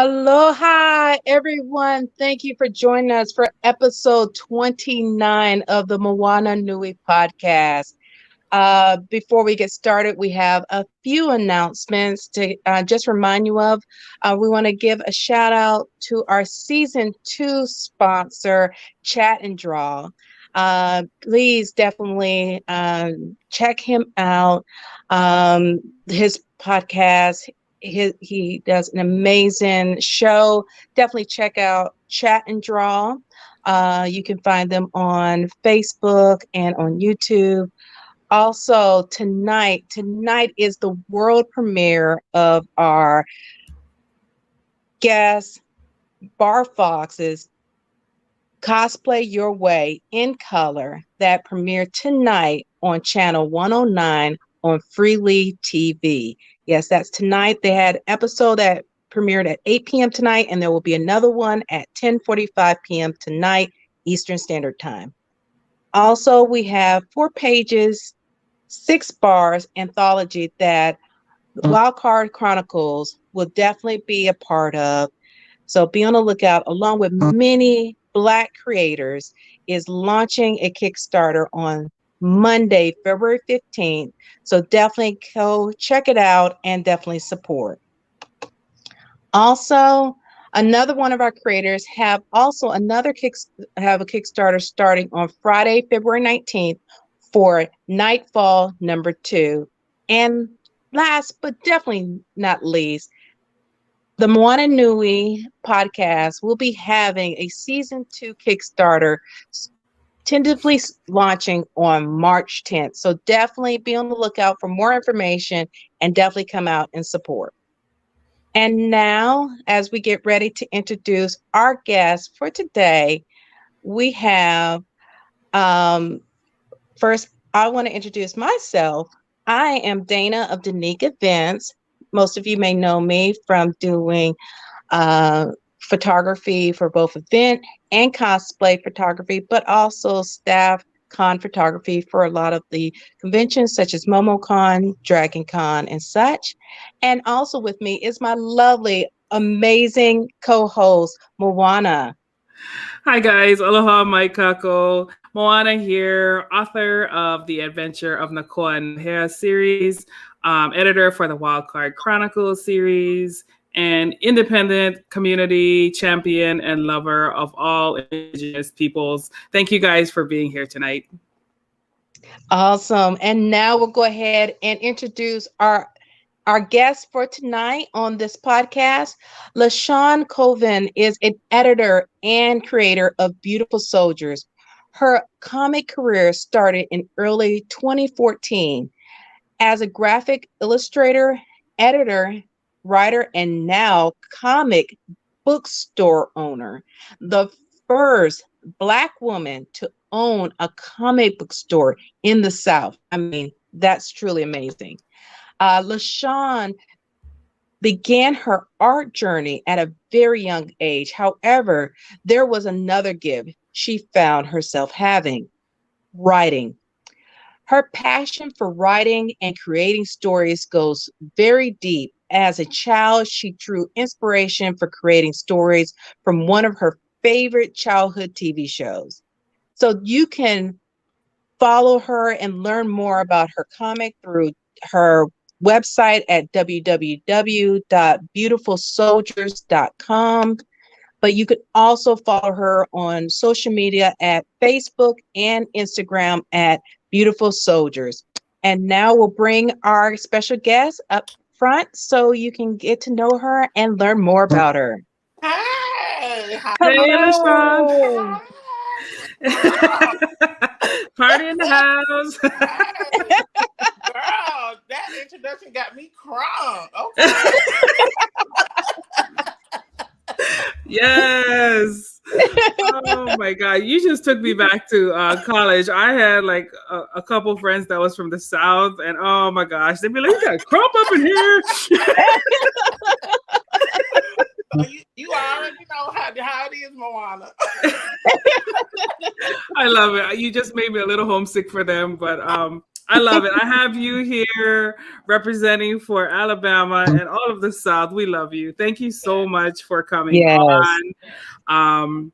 Aloha, everyone. Thank you for joining us for episode 29 of the Moana Nui podcast. Before we get started, we have a few announcements to just remind you of. We want to give a shout out to our season 2 sponsor, Chat and Draw. Please definitely check him out. His podcast, he does an amazing show. Definitely check out Chat and Draw. You can find them on Facebook and on YouTube. Also, tonight is the world premiere of our guest Bar Fox's Cosplay Your Way in Color that premiered tonight on channel 109 on Freely TV. Yes, that's tonight. They had an episode that premiered at 8 p.m. tonight, and there will be another one at 10:45 p.m. tonight, Eastern Standard Time. Also, we have 4 pages, 6 bars anthology that Wildcard Chronicles will definitely be a part of. So be on the lookout, along with many Black creators, is launching a Kickstarter on Monday, February 15th. So definitely go check it out and definitely support. Also, another one of our creators have also have a Kickstarter starting on Friday, February 19th for Nightfall number 2. And last but definitely not least, the Moana Nui podcast will be having a season 2 Kickstarter tentatively launching on March 10th. So definitely be on the lookout for more information and definitely come out and support. And now, as we get ready to introduce our guest for today, we have, first, I want to introduce myself. I am Dana of Danique Events. Most of you may know me from doing photography for both event and cosplay photography, but also staff con photography for a lot of the conventions such as MomoCon, DragonCon, and such. And also with me is my lovely, amazing co-host, Moana. Hi guys, aloha mai kako. Moana here, author of The Adventure of Nakoa and Hea series, editor for the Wildcard Chronicles series, and independent community champion and lover of all Indigenous peoples. Thank you guys for being here tonight. Awesome. And now we'll go ahead and introduce our guest for tonight on this podcast. Lashawn Colvin is an editor and creator of Beautiful Soldiers. Her comic career started in early 2014 as a graphic illustrator, editor, writer, and now comic bookstore owner. The first Black woman to own a comic book store in the South. I mean, that's truly amazing. Lashawn began her art journey at a very young age. However, there was another gift she found herself having: writing. Her passion for writing and creating stories goes very deep. As a child, she drew inspiration for creating stories from one of her favorite childhood TV shows. So you can follow her and learn more about her comic through her website at www.beautifulsoldiers.com. But you could also follow her on social media at Facebook and Instagram at Beautiful Soldiers. And now we'll bring our special guest up front so you can get to know her and learn more about her. Hey! Hey, Lashawn. Party in the house. Hey, girl, that introduction got me crunk. Okay. Yes. Oh my God. You just took me back to college. I had like a couple friends that was from the South, and oh my gosh, they'd be like, "You got crump up in here." You already know how it is, Moana. I love it. You just made me a little homesick for them, but I love it. I have you here representing for Alabama and all of the South. We love you. Thank you so much for coming Yes. on. Um,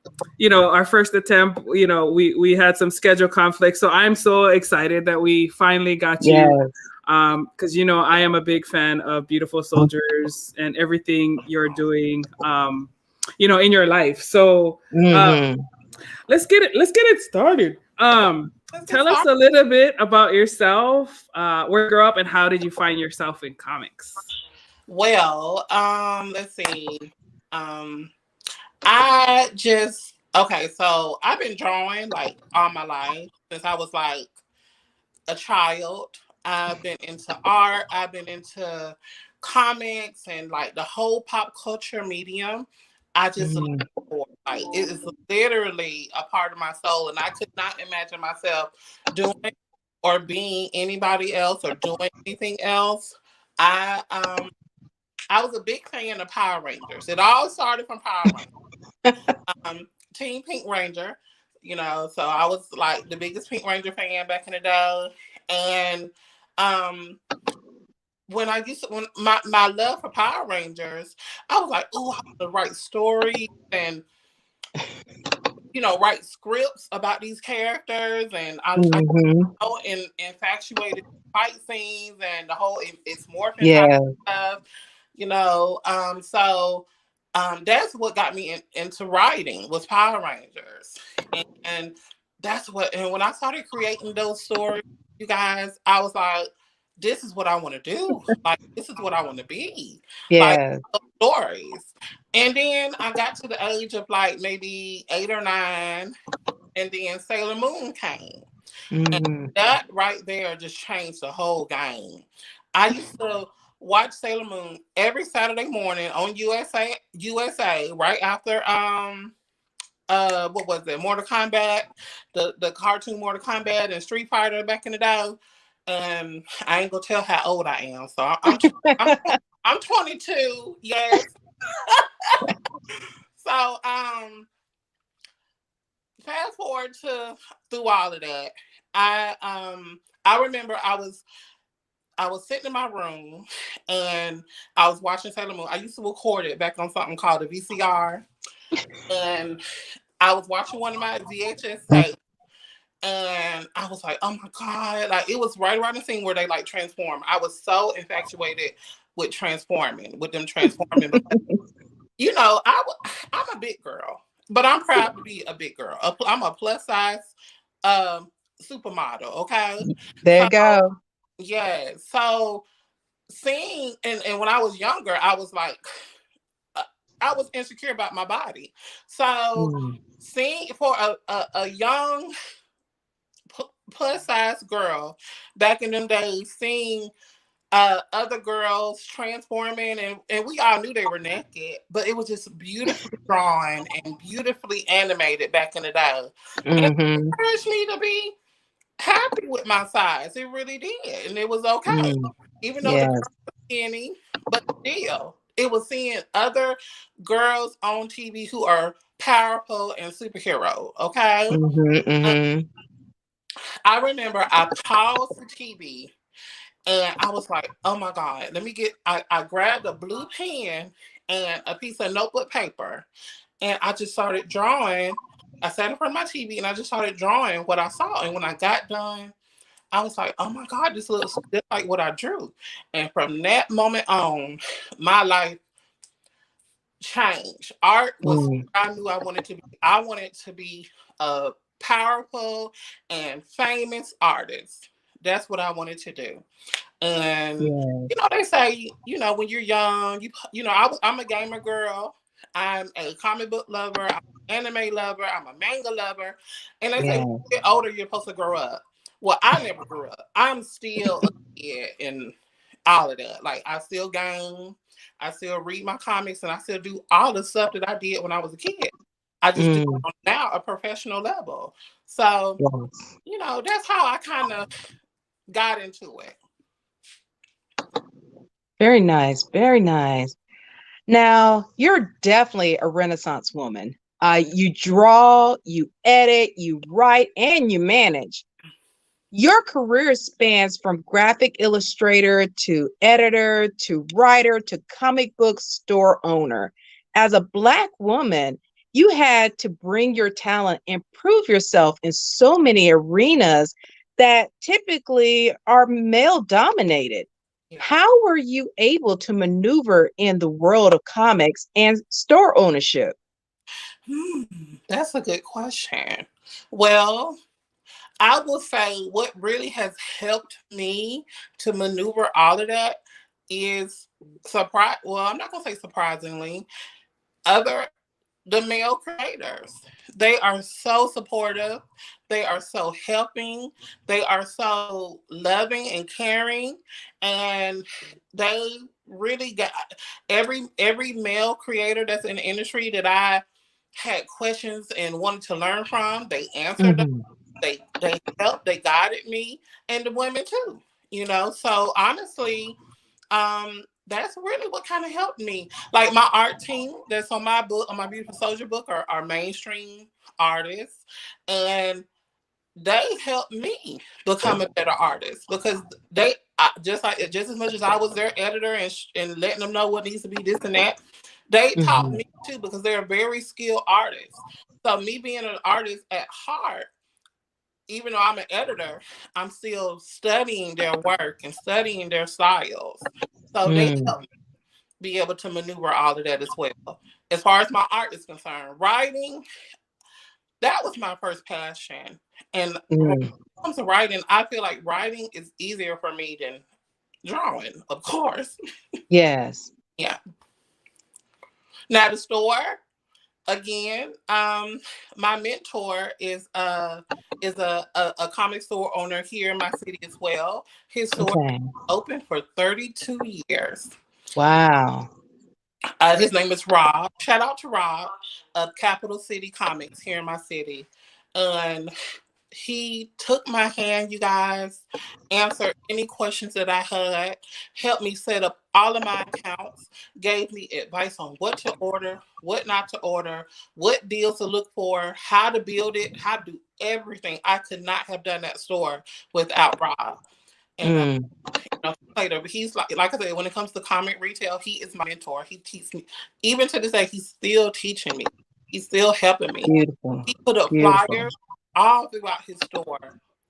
our first attempt, we had some schedule conflicts. So I'm so excited that we finally got you. Yes. Because I am a big fan of Beautiful Soldiers and everything you're doing, in your life. So Mm-hmm. let's get it started. Let's get Tell us started. a little bit about yourself, where you grew up, and how did you find yourself in comics? Well, let's see. Um, I just okay. So I've been drawing like all my life since I was like a child. I've been into art. I've been into comics and like the whole pop culture medium. I just love Mm-hmm. for it. Like it is literally a part of my soul, and I could not imagine myself doing or being anybody else or doing anything else. I was a big fan of Power Rangers. It all started from Power Rangers. Team Pink Ranger, so I was like the biggest Pink Ranger fan back in the day. And um when my love for Power Rangers, I was like, oh, I want to write stories and write scripts about these characters, and I Mm-hmm. so infatuated with fight scenes and the whole it's morphin type Yeah. stuff, so that's what got me into writing was Power Rangers, and that's what. And when I started creating those stories, you guys, I was like, this is what I want to do. Like this is what I want to be. Like Yeah. stories. And then I got to the age of like maybe 8 or 9, and then Sailor Moon came. And Mm-hmm. that right there just changed the whole game. I used to watch Sailor Moon every Saturday morning on USA right after what was it, Mortal Kombat, the cartoon Mortal Kombat and Street Fighter back in the day. And I ain't gonna tell how old I am, so I'm I'm 22. Yes. So fast forward to through all of that, I remember I was sitting in my room and I was watching Sailor Moon. I used to record it back on something called a VCR, and I was watching one of my VHS tapes, and I was like, oh my god, like it was right around the scene where they like transform. I was so infatuated with transforming, with them transforming. I'm a big girl, but I'm proud to be a big girl. I'm a plus size um, supermodel. Okay, There so you go. yeah, so seeing and when I was younger, I was like, uh, I was insecure about my body. So Mm. seeing for a young plus size girl back in them days, seeing other girls transforming, and we all knew they were naked, but it was just beautifully drawn and beautifully animated back in the day. And it Mm-hmm. encouraged me to be happy with my size. It really did. And it was okay. Mm. Even though the Yes. girl was skinny, but still, it was seeing other girls on TV who are powerful and superhero. Okay. Mm-hmm. Mm-hmm. I remember I paused the TV and I was like, oh my God, I grabbed a blue pen and a piece of notebook paper, and I just started drawing. I sat in front of my TV and I just started drawing what I saw. And when I got done, I was like, oh my God, this looks just like what I drew. And from that moment on, my life changed. Art was Mm. what I knew I wanted to be. I wanted to be a powerful and famous artist. That's what I wanted to do. And Yeah. they say, when you're young, I'm a gamer girl. I'm a comic book lover. I'm an anime lover. I'm a manga lover. And they say when Yeah. you get older, you're supposed to grow up. Well, I never grew up. I'm still a kid in all of that. Like I still game, I still read my comics, and I still do all the stuff that I did when I was a kid. I just do it Mm. on now a professional level. So, Yes. that's how I kind of got into it. Very nice. Very nice. Now, you're definitely a Renaissance woman. You draw, you edit, you write, and you manage. Your career spans from graphic illustrator to editor to writer to comic book store owner. As a Black woman, you had to bring your talent and prove yourself in so many arenas that typically are male dominated. Yeah. How were you able to maneuver in the world of comics and store ownership? That's a good question. Well, I will say what really has helped me to maneuver all of that is surprise. Well, I'm not gonna say surprisingly, other the male creators. They are so supportive. They are so helping. They are so loving and caring, and they really got every male creator that's in the industry that I had questions and wanted to learn from. They answered them. Mhm. They helped. They guided me, and the women too. So honestly, that's really what kind of helped me. Like my art team that's on my book, on my Beautiful Soldier book, are mainstream artists, and they helped me become a better artist because just as much as I was their editor and letting them know what needs to be this and that, they taught Mhm. me too because they're very skilled artists. So me being an artist at heart, even though I'm an editor, I'm still studying their work and studying their styles. So they Mm. help me be able to maneuver all of that as well. As far as my art is concerned, writing, that was my first passion. And when it Mm. comes to writing, I feel like writing is easier for me than drawing, of course. Yes. Yeah. Now the store, again, my mentor is a comic store owner here in my city as well. His store has Okay. been open for 32 years. Wow. His name is Rob. Shout out to Rob of Capital City Comics here in my city. And he took my hand, you guys, answered any questions that I had, helped me set up all of my accounts, gave me advice on what to order, what not to order, what deals to look for, how to build it, how to do everything. I could not have done that store without Rob. And Mm. later, but he's like I said, when it comes to comic retail, he is my mentor. He teaches me, even to this day, he's still teaching me. He's still helping me. Beautiful. He put up Beautiful. flyers all throughout his store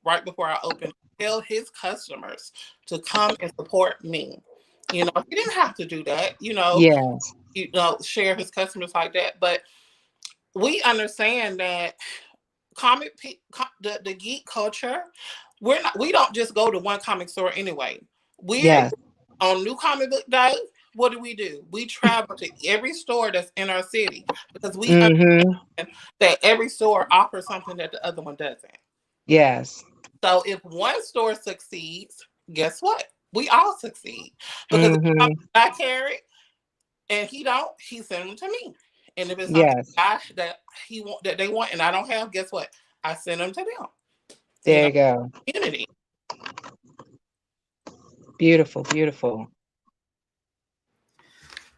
right before I opened. Tell his customers to come and support me. He didn't have to do that. Yes. Share his customers like that. But we understand that the geek culture, we don't just go to one comic store anyway. We're Yes. on New Comic Book Day. What do? We travel to every store that's in our city because we Mm-hmm. understand that every store offers something that the other one doesn't. Yes. So if one store succeeds, guess what? We all succeed because if it's Mm-hmm. something I carry and he don't, he send them to me. And if it's something Yes. that they want and I don't have, guess what? I send them to them. You There know, you go. community. Beautiful. Beautiful.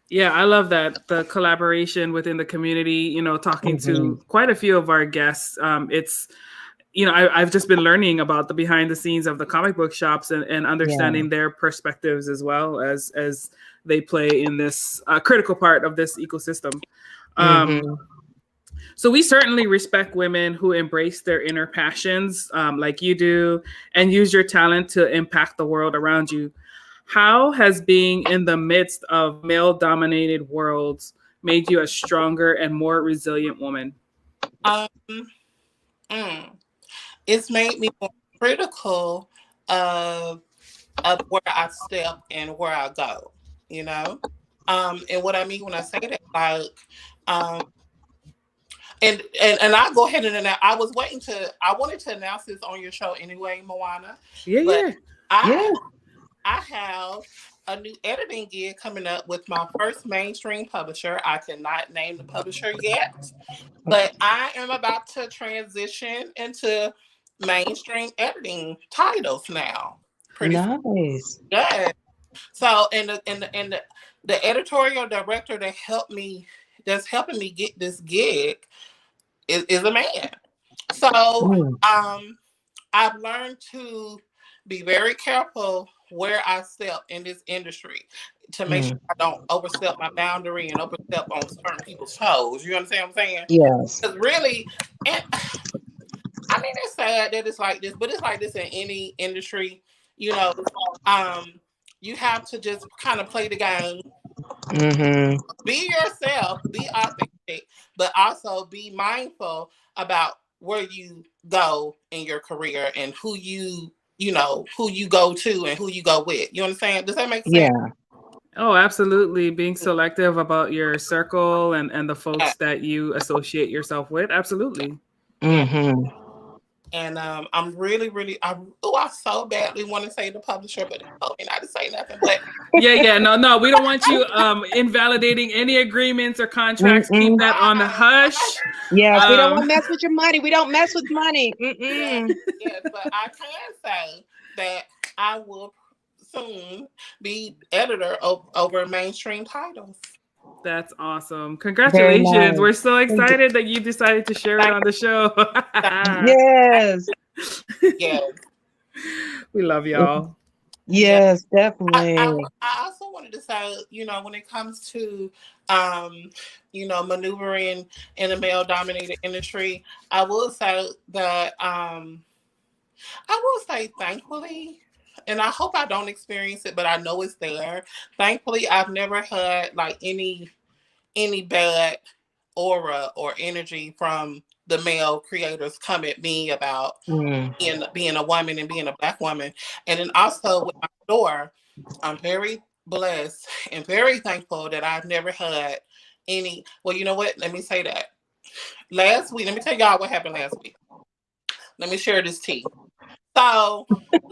Yeah, I love that, the collaboration within the community. Talking Mm-hmm. to quite a few of our guests, it's I've just been learning about the behind the scenes of the comic book shops and Yeah. understanding their perspectives as well as they play in this critical part of this ecosystem. Um, Mm-hmm. so we certainly respect women who embrace their inner passions, like you do, and use your talent to impact the world around you. How has being in the midst of male dominated worlds made you a stronger and more resilient woman? Um, mm, it's made me more critical of where I step and where I go. You know, and what I mean when I say that, like, um, and I go ahead and announce. I wanted to announce this on your show anyway, Moana, Yeah, but yeah. Yeah. I I have a new editing gig coming up with my first mainstream publisher. I cannot name the publisher yet, but I am about to transition into mainstream editing titles now. Pretty soon. Nice. Yeah. So and the editorial director that's helping me get this gig is a man. So Mm. um I've learned to be very careful where I step in this industry to make sure I don't overstep my boundary and overstep on certain people's toes. You understand what I'm saying? Yes. Because really, and I mean, it's sad that it's like this, but it's like this in any industry. You know, um, you have to just kind of play the game, Mm-hmm. be yourself, be authentic, but also be mindful about where you go in your career and who you go to and who you go with. You understand? Does that make sense? Yeah. Oh, absolutely. Being selective about your circle and the Yeah. folks that you associate yourself with. Absolutely. Yeah. Mm-hmm. And I'm really, really, I so badly want to say the publisher, but they told me not to say nothing. But Yeah. No. We don't want you invalidating any agreements or contracts. Keep Mm-mm. that on the right, hush. Yes, we don't Um, want to mess with your money. We don't mess with money. yes, Mm-mm. yes, but I can say that I will soon be editor over mainstream titles. that's awesome. Very Congratulations. nice. We're so Thank you. excited that you decided to share it Thank on the show. you. Yes. Yes, We love y'all. yes. Yes, I, I, definitely. I also wanted to say, when it comes to, maneuvering in a male dominated industry, I will say that, I will say thankfully, and I hope I don't experience it, but I know it's there. Thankfully, I've never had like any bad aura or energy from the male creators come at me about Mm. being a woman and being a Black woman. And then also with my store, I'm very blessed and very thankful that I've never had any. Well, you know what? Let me say that. Last week, let me tell y'all what happened last week. Let me share this tea. So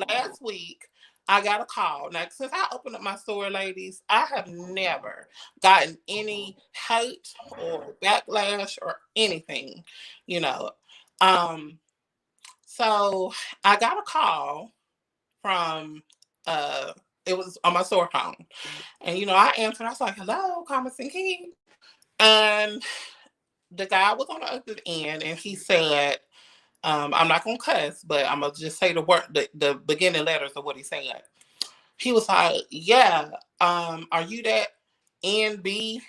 last week, I got a call. Now, since I opened up my store, ladies, I have never gotten any hate or backlash or anything, you know. Um, so I got a call from it was on my store phone. And I answered, I was like, hello, Commerce and King. And the guy was on the other end and he said, I'm not gonna cuss, but I'm gonna just say the beginning letters of what he said. He was like, yeah, are you that NB,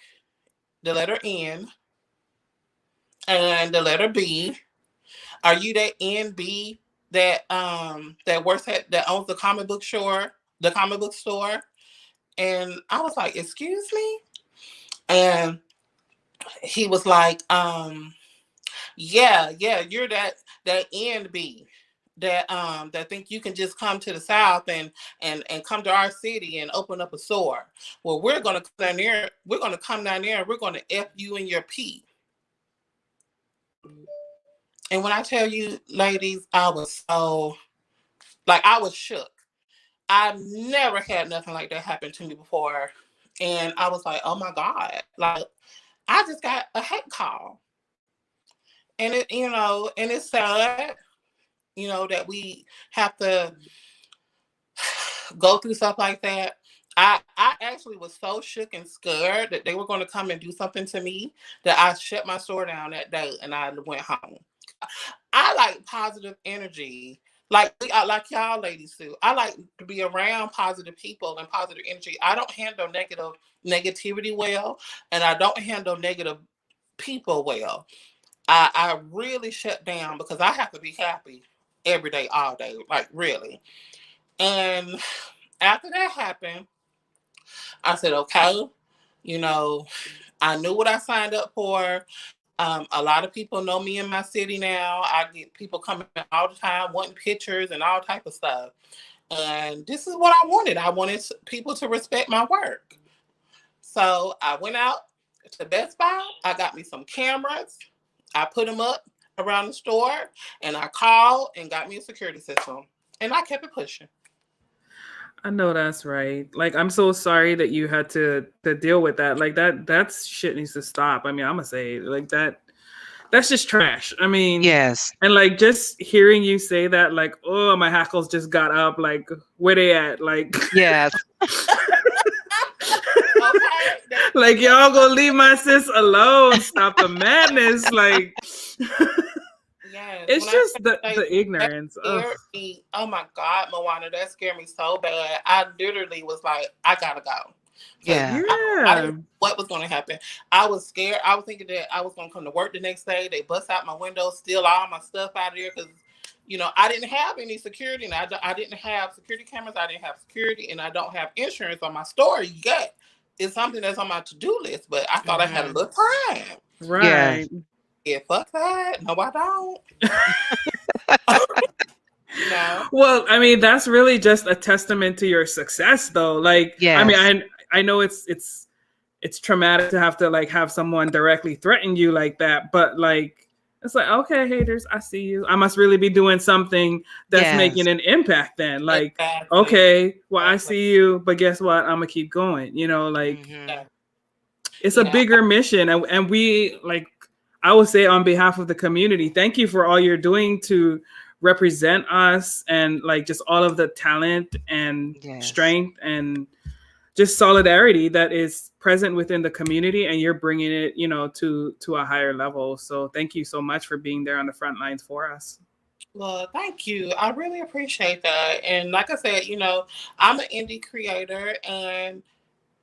the letter N, and the letter B? Are you that NB that works that owns the comic book store? And I was like, excuse me? And he was like, yeah, you're that NB that think you can just come to the South and come to our city and open up a store. Well, we're gonna come down there, and we're gonna F you and your P. And when I tell you, ladies, I was so I was shook. I've never had nothing like that happen to me before. And I was like, oh my God. Like I just got a hate call. And and it's sad, that we have to go through stuff like that. I actually was so shook and scared that they were going to come and do something to me that I shut my store down that day and I went home. I like positive energy. Like y'all ladies do. I like to be around positive people and positive energy. I don't handle negativity well, and I don't handle negative people well. I really shut down because I have to be happy every day, all day, like really. And after that happened, I said, okay, you know, I knew what I signed up for. A lot of people know me in my city now. I get people coming all the time wanting pictures and all type of stuff. And this is what I wanted. I wanted people to respect my work. So I went out to Best Buy. I got me some cameras. I put them up around the store, and I called and got me a security system. And I kept it pushing. I know that's right. Like, I'm so sorry that you had to deal with that. Like that shit needs to stop. I mean, I'm gonna say like that's just trash. I mean, Yes. and like just hearing you say that, like, oh, my hackles just got up. Like, where they at? Like, Yes. Okay. like y'all gonna leave my sis alone? Stop the madness. Like, Yeah. Yes. It's When I just say the that ignorance. Ugh. scared me, oh my God, Moana, that scared me so bad. I literally was like, I gotta go. Because Yeah. I didn't Yeah. know what was going to happen. I was scared. I was thinking that I was going to come to work the next day. They bust out my window, steal all my stuff out of there because, I didn't have any security. And I didn't have security cameras. I didn't have security. And I don't have insurance on my story yet. It's something that's on my to-do list. But I thought I had a Hmm. little time. Yes. Right. Yeah, fuck that. No, I don't. you know? Well, I mean, that's really just a testament to your success, though. Like, I mean, Yes. I know it's traumatic to have to like have someone directly threaten you like that, but like it's like, okay, haters, I see you. I must really be doing something that's Yes. making an impact then. Like, Exactly. okay, well, I Exactly. see you, but guess what? I'm gonna keep going. Like Hmm. Yeah. it's a Yeah. bigger mission, and we like I would say on behalf of the community, thank you for all you're doing to represent us and like just all of the talent and Yes. strength and just solidarity that is present within the community, and you're bringing it to a higher level. So thank you so much for being there on the front lines for us. Well, thank you. I really appreciate that. And like I said, I'm an indie creator and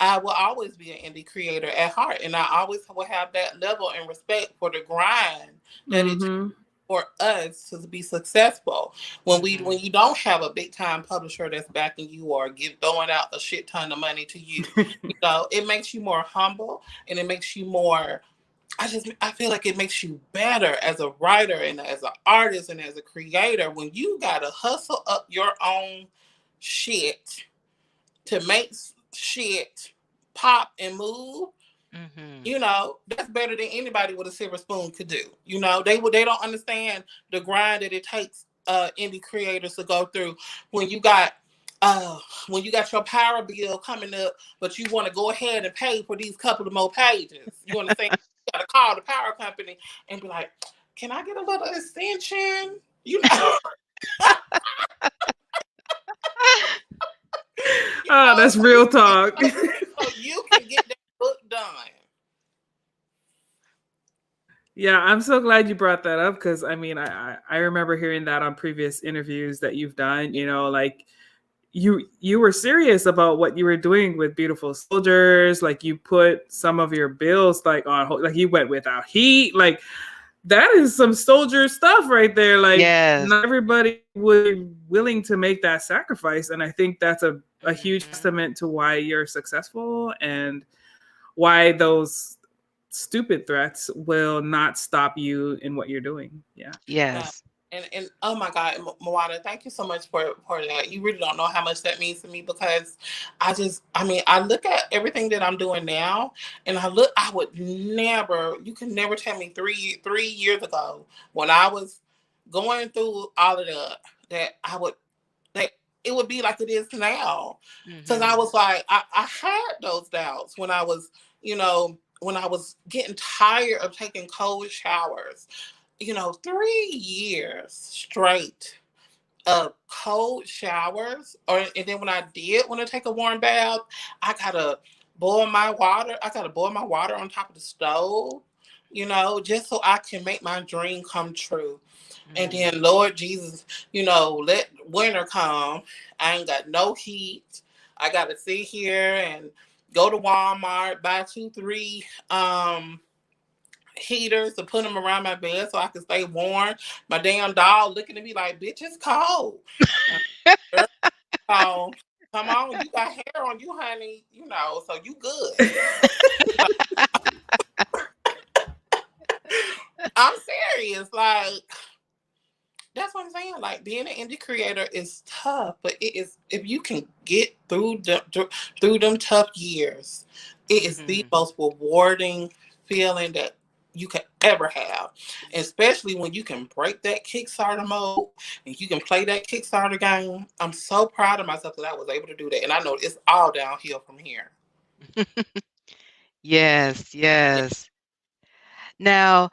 I will always be an indie creator at heart. And I always will have that level and respect for the grind that it takes Mm-hmm. for us to be successful. When Hmm. you don't have a big time publisher that's backing you or throwing out a shit ton of money to you, it makes you more humble and it makes you more I feel like it makes you better as a writer and as an artist and as a creator when you gotta hustle up your own shit to make shit pop and move. Hmm. That's better than anybody with a silver spoon could do. They don't understand the grind that it takes indie creators to go through when you got uh when you got your power bill coming up, but you want to go ahead and pay for these couple of more pages. You understand? You gotta call the power company and be like, can I get a little extension? You know, Oh, that's so you real talk. so you can get that book done. Yeah, I'm so glad you brought that up because I mean, I remember hearing that on previous interviews that you've done. Like you were serious about what you were doing with Beautiful Soldiers. Like you put some of your bills like on hold, like you went without heat. Like that is some soldier stuff right there. Like Yes. not everybody would be willing to make that sacrifice, and I think that's a huge Hmm. testament to why you're successful and why those stupid threats will not stop you in what you're doing. Yeah. Yeah. Yes. And oh my God, Moana, thank you so much for that. You really don't know how much that means to me because I look at everything that I'm doing now, and I would never, you can never tell me 3 years ago when I was going through all of that that it would be like it is now. Because I Hmm. was like, I had those doubts when I was getting tired of taking cold showers. 3 years straight of cold showers, and then when I did want to take a warm bath, I gotta I gotta boil my water on top of the stove, just so I can make my dream come true. And Hmm. then, Lord Jesus, let winter come. I ain't got no heat. I gotta sit here and go to Walmart, buy two, three heaters to put them around my bed so I can stay warm. My damn dog looking at me like, bitch, it's cold. Girl, so, come on, you got hair on you, honey, so you good. I'm serious. Like, that's what I'm saying. Like, being an indie creator is tough, but it is, if you can get through them tough years, it is the Hmm. most rewarding feeling that you can ever have. Especially when you can break that Kickstarter mode and you can play that Kickstarter game. I'm so proud of myself that I was able to do that. And I know it's all downhill from here. Yes. Yes. Now,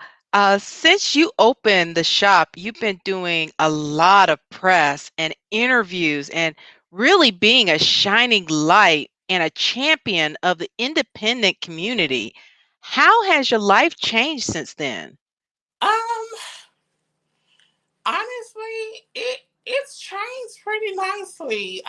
since you opened the shop, you've been doing a lot of press and interviews and really being a shining light and a champion of the independent community. How has your life changed since then? Um, Honestly, it's changed pretty nicely.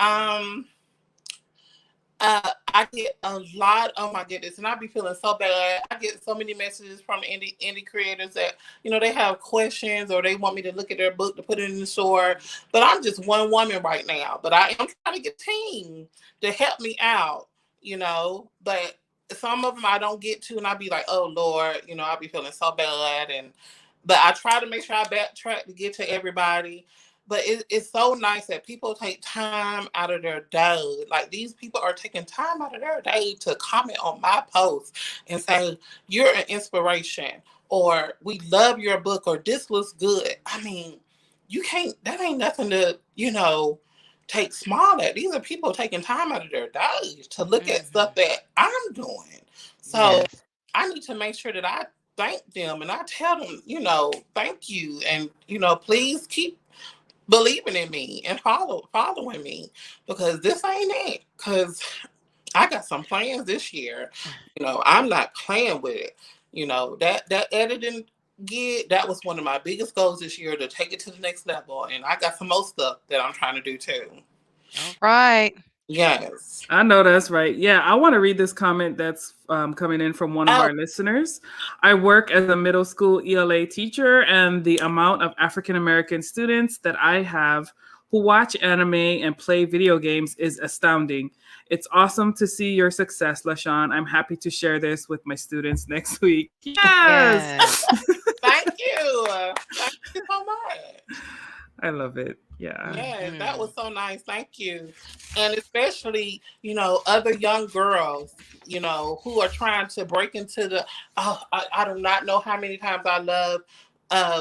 I get a lot. Oh my goodness, and I be feeling so bad. I get so many messages from indie creators that they have questions or they want me to look at their book to put it in the store. But I'm just one woman right now. But I am trying to get a team to help me out. But some of them I don't get to, and I be like, oh Lord, I be feeling so bad. But I try to make sure I backtrack to get to everybody. But it's so nice that people take time out of their day. Like these people are taking time out of their day to comment on my post and say, you're an inspiration, or we love your book, or this looks good. I mean, that ain't nothing to, take small at. These are people taking time out of their days to look at stuff that I'm doing. So Yes. I need to make sure that I thank them and I tell them, thank you. And, please keep believing in me and following me, because this ain't it. Because I got some plans this year. I'm not playing with it. That editing gig, that was one of my biggest goals this year, to take it to the next level. And I got some more stuff that I'm trying to do too. All right. Yes. I know that's right. Yeah, I want to read this comment that's coming in from one of Oh, our listeners. I work as a middle school ELA teacher, and the amount of African American students that I have who watch anime and play video games is astounding. It's awesome to see your success, Lashawn. I'm happy to share this with my students next week. Yes. Yes. thank you. Thank you so much. I love it. Yeah. Yeah, that Mhm. was so nice. Thank you. And especially, other young girls, who are trying to break into I do not know how many times I love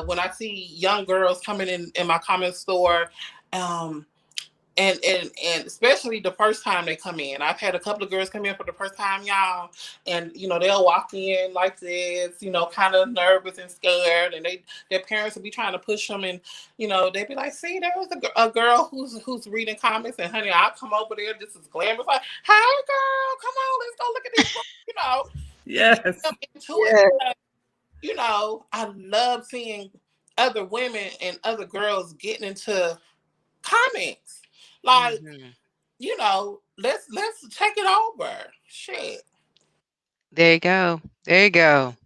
when I see young girls coming in my comment store. Um, and especially the first time they come in. I've had a couple of girls come in for the first time, y'all, and they'll walk in like this, kind of nervous and scared, and their parents will be trying to push them, and they'd be like, "See, there's a girl who's reading comics, and honey, I'll come over there just as glamorous, like, hey, girl, come on, let's go look at these books," to get Yes. them into it. Yes. Because, I love seeing other women and other girls getting into comics. Like, Mhm. let's take it over. Shit. There you go. There you go.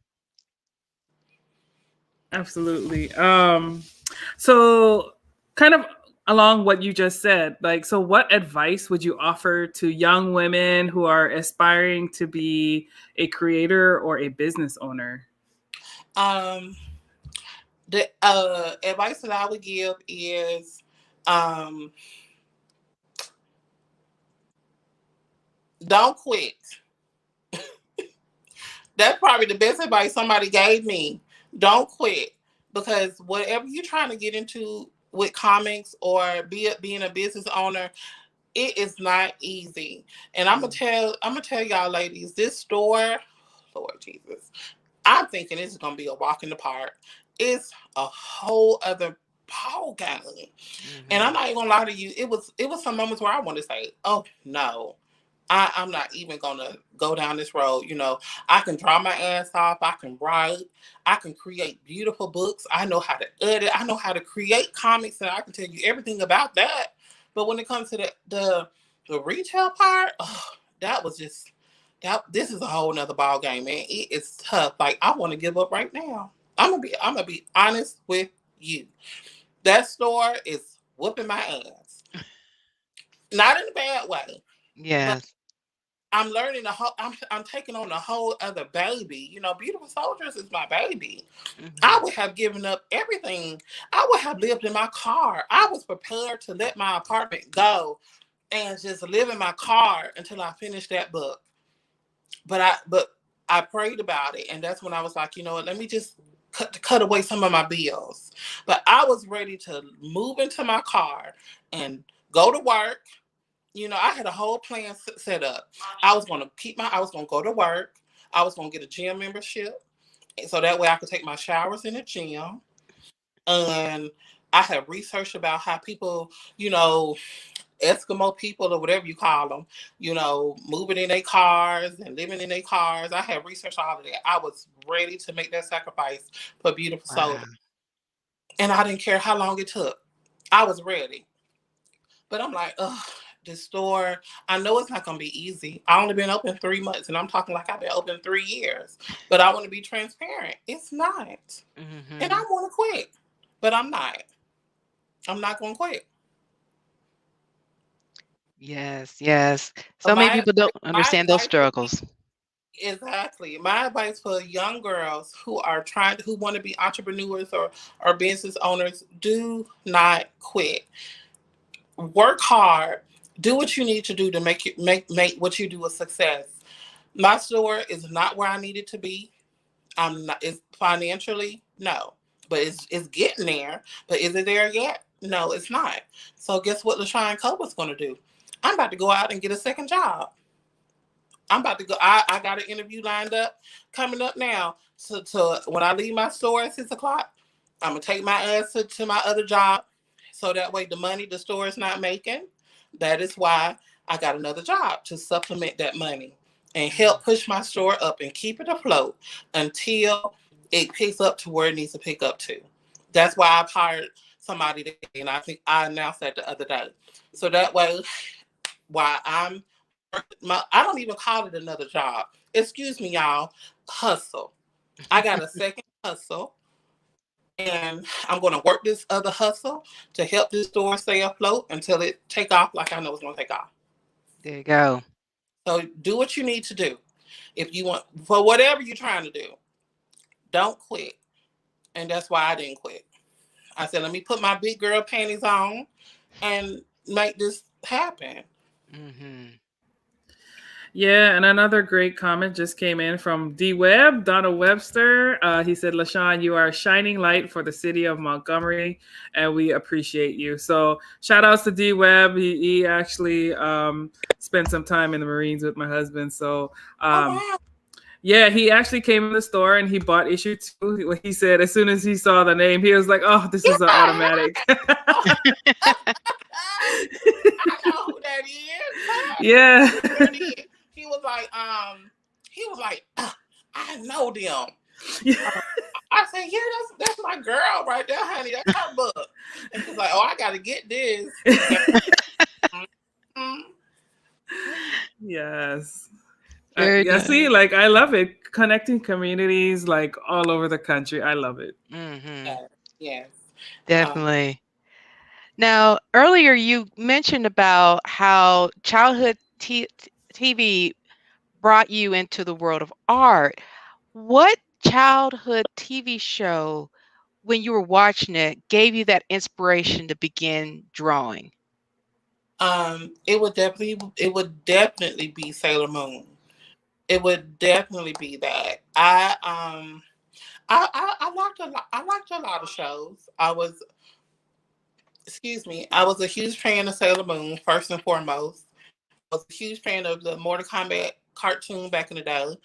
Absolutely. So kind of along what you just said, like, so what advice would you offer to young women who are aspiring to be a creator or a business owner? Um, the advice that I would give is, um, don't quit. That's probably the best advice somebody gave me. Don't quit, because whatever you're trying to get into with comics or being a business owner, it is not easy. And Mm. I'm gonna tell y'all ladies, this store, Lord Jesus, I'm thinking this is gonna be a walk in the park. It's a whole other ball game. And I'm Mhm. not even gonna lie to you, it was some moments where I want to say, oh no. I'm not even gonna go down this road. I can draw my ass off, I can write, I can create beautiful books, I know how to edit, I know how to create comics, and I can tell you everything about that. But when it comes to the retail part, oh, that was just this is a whole nother ball game, man. It is tough. Like, I want to give up right now. I'm gonna be honest with you. That store is whooping my ass. Not in a bad way, but Yes. I'm learning a whole. I'm taking on a whole other baby. Beautiful Soldiers is my baby. I Mhm. would have given up everything. I would have lived in my car. I was prepared to let my apartment go and just live in my car until I finished that book. But I prayed about it, and that's when I was like, you know what? Let me just cut away some of my bills. But I was ready to move into my car and go to work. I had a whole plan set up. I was gonna go to work. I was gonna get a gym membership, so that way I could take my showers in the gym. And I have researched about how people, Eskimo people or whatever you call them, moving in their cars and living in their cars. I have researched all of that. I was ready to make that sacrifice for beautiful soul. Wow. and I didn't care how long it took. I was ready. But I'm like, ugh, this store, I know it's not going to be easy. I only been open 3 months, and I'm talking like I've been open 3 years. But I want to be transparent. It's not. And I Mm-hmm. want to quit, but I'm not. I'm not going to quit. Yes, yes. So So many people don't my understand those advice would be struggles. exactly my advice for young girls who want to be entrepreneurs or business owners: do not quit. Work hard. Do what you need to do to make what you do a success. My store is not where I need it to be. I'm not. It's financially no, but it's getting there. But is it there yet? No, it's not. So guess what Lashawn Colvin's going to do? I'm about to go out and get a second job. I'm about to go. I got an interview lined up coming up now. So when I leave my store at 6 o'clock, I'm gonna take my ass to my other job. So that way the money the store is not making, that is why I got another job to supplement that money and help push my store up and keep it afloat until it picks up to where it needs to pick up to. That's why I've hired somebody today, and I think I announced that the other day. So that way, while I'm I don't even call it another job. Excuse me, y'all. Hustle. I got a second hustle, and I'm going to work this other hustle to help this store stay afloat until it take off like I know it's going to take off. There you go. So do what you need to do. If you want, for whatever you're trying to do, don't quit. And that's why I didn't quit. I said, let me put my big girl panties on and make this happen. Mm-hmm. Yeah, and another great comment just came in from D Webb, Donald Webster. He said, LaShawn, you are a shining light for the city of Montgomery, and we appreciate you. So shout outs to D Webb. He actually spent some time in the Marines with my husband. So Oh, um, wow. yeah, he actually came in the store and he bought issue 2. He said as soon as he saw the name, he was like, "Oh, this is an Yeah. automatic." I know who that is. Yeah. He sure did. He was like, I know them. Uh, I said, yeah, that's my girl right there, honey. That's her book. And she's like, oh, I gotta get this. Mhm. Yes. Very Yeah, nice. see, like I love it. Connecting communities like all over the country. I love it. Mm-hmm. Yes, yes. Um, Definitely. Now, earlier you mentioned about how childhood TV brought you into the world of art. What childhood TV show, when you were watching it, gave you that inspiration to begin drawing? it would definitely be Sailor Moon. It would definitely be that. I liked a lot of shows. I was a huge fan of Sailor Moon first and foremost. I was a huge fan of the Mortal Kombat cartoon back in the day,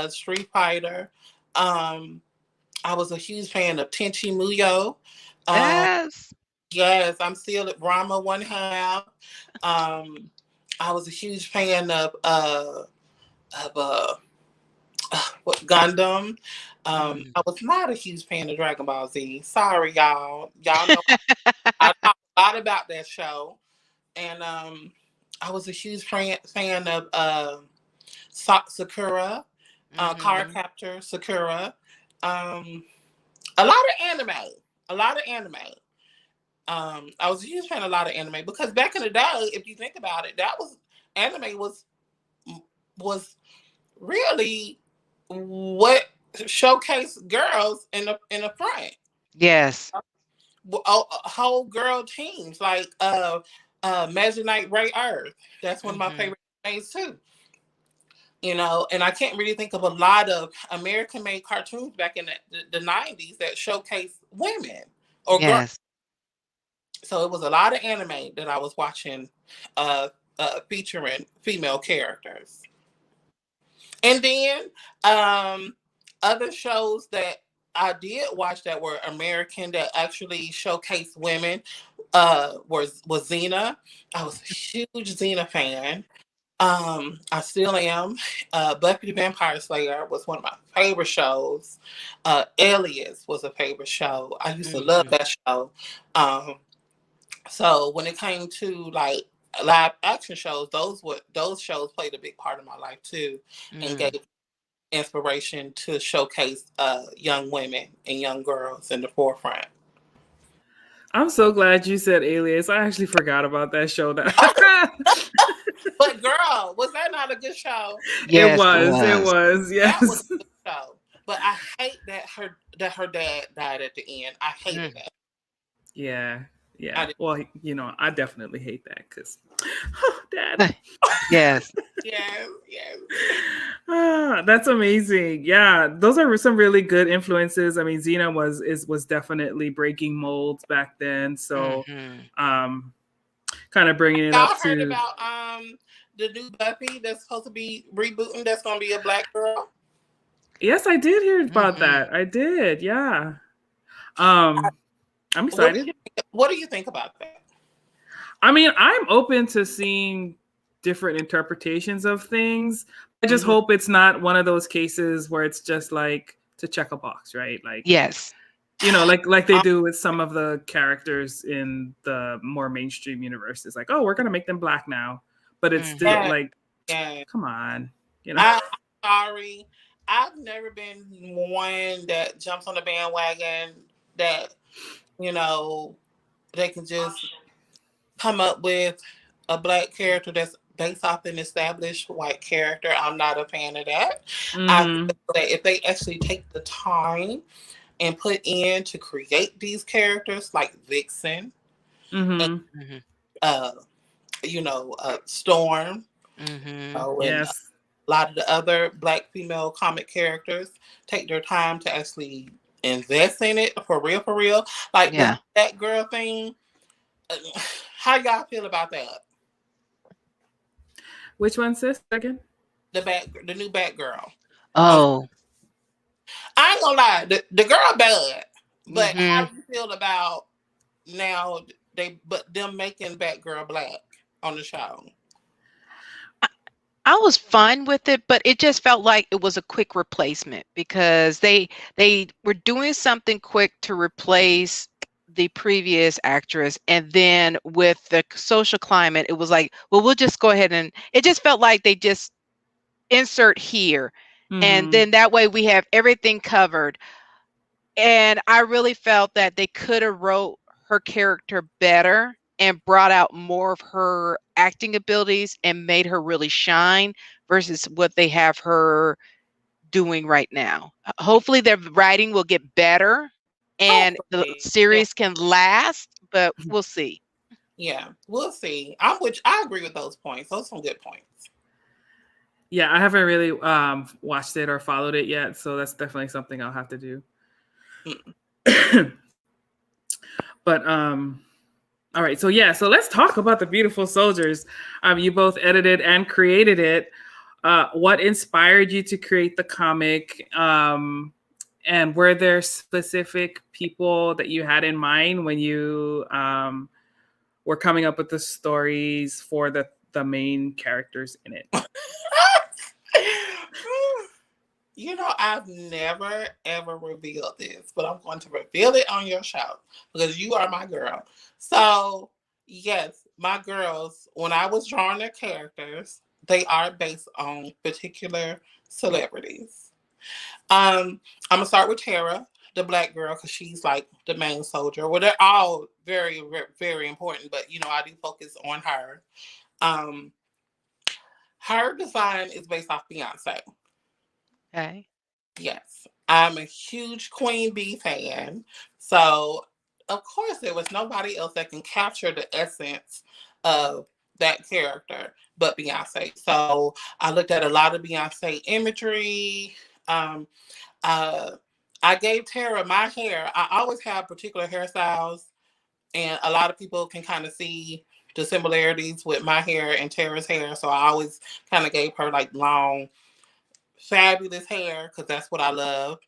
Street Fighter. Um, I was a huge fan of Tenchi Muyo. Um, Yes. yes, I'm still at Brahma One Half. Um, I was a huge fan of what Gundam. Mm. I was not a huge fan of Dragon Ball Z. Sorry, y'all. Y'all know I talk a lot about that show, and I was a huge fan of Sakura, Card Mm-hmm. Captor Sakura. Um, a lot of anime. A lot of anime. I was a huge fan of a lot of anime because back in the day, if you think about it, that was anime was really what showcased girls in the front. Yes. Whole girl teams like Magic Knight Ray Earth. That's one of my Mm-hmm. favorite animes too. And I can't really think of a lot of American made cartoons back in the 90s that showcase women or girls. Yes. So it was a lot of anime that I was watching uh, featuring female characters. And then other shows that I did watch that were American that actually showcased women was Xena. I was a huge Xena fan. I still am. Buffy the Vampire Slayer was one of my favorite shows. Alias was a favorite show. I used to love Mhm. that show. Um, so when it came to like live action shows, those shows played a big part of my life too, and Mm. gave inspiration to showcase young women and young girls in the forefront. I'm so glad you said Alias. I actually forgot about that show. That But girl, was that not a good show? it Yes, it was. It was. was. That was Yes. a good show. But I hate that her dad died at the end. I hated Mm. that. Yeah. I Yeah. did. Well, I definitely hate that because, oh, Dad. Yes. Yes, yes. That's amazing. Yeah, those are some really good influences. I mean, Xena was definitely breaking molds back then. So, Mhm. um, kind of bringing it up Y'all heard to about the new Buffy that's supposed to be rebooting? That's gonna be a black girl. yes, I did hear about Mhm. that. I did. Yeah. Um, I'm What do excited. you What do you think about that? I mean, I'm open to seeing different interpretations of things. I just Hmm. hope it's not one of those cases where it's just like to check a box, right? Like, Yes. like they do with some of the characters in the more mainstream universes. Like, oh, we're gonna make them black now, but it's still Mhm. Yeah, like, yeah. come on, you know. I'm sorry. I've never been one that jumps on the bandwagon that you know they can just come up with a black character that's based off an established white character. I'm not a fan of that. I feel Mm-hmm. that if they actually take the time and put in to create these characters like Vixen, and, Mm-hmm. Mhm. uh, Storm, Mhm. and Yes. a lot of the other black female comic characters, take their time to actually invest in it for real. Like the Yeah. that girl thing. uh, How y'all feel about that? Which one, sis? Again? The new Batgirl. On Oh. I ain't gonna lie, the girl bad, but how Mhm. do you feel about now them making Batgirl black on the show? I was fine with it, but it just felt like it was a quick replacement because they were doing something quick to replace the previous actress, and then with the social climate, it was like, well, we'll just go ahead, and it just felt like they just insert here, and Mm-hmm. then that way we have everything covered. And I really felt that they could have wrote her character better and brought out more of her acting abilities and made her really shine versus what they have her doing right now. Hopefully their writing will get better and the Hopefully, yeah, series can last, but we'll see. yeah, we'll see. I agree with those points. Those are some good points. Yeah, I haven't really watched it or followed it yet, so that's definitely something I'll have to do. Mm. But all right, so yeah, so let's talk about the Beautiful Soldiers. You both edited and created it. What inspired you to create the comic? And were there specific people that you had in mind when you were coming up with the stories for the main characters in it? I've never ever revealed this, but I'm going to reveal it on your show because you are my girl. So, yes, my girls, when I was drawing their characters, they are based on particular celebrities. I'm gonna start with Tara, the black girl, because she's like the main soldier. Well, they're all very, very important, but I do focus on her. Um, her design is based off Beyonce. Okay. Yes, I'm a huge Queen Bee fan. So, of course, there was nobody else that can capture the essence of that character but Beyonce. So, I looked at a lot of Beyonce imagery. Um, uh, I gave Tara my hair. I always have particular hairstyles, and a lot of people can kind of see the similarities with my hair and Tara's hair. So, I always kind of gave her like long fabulous hair because that's what I love.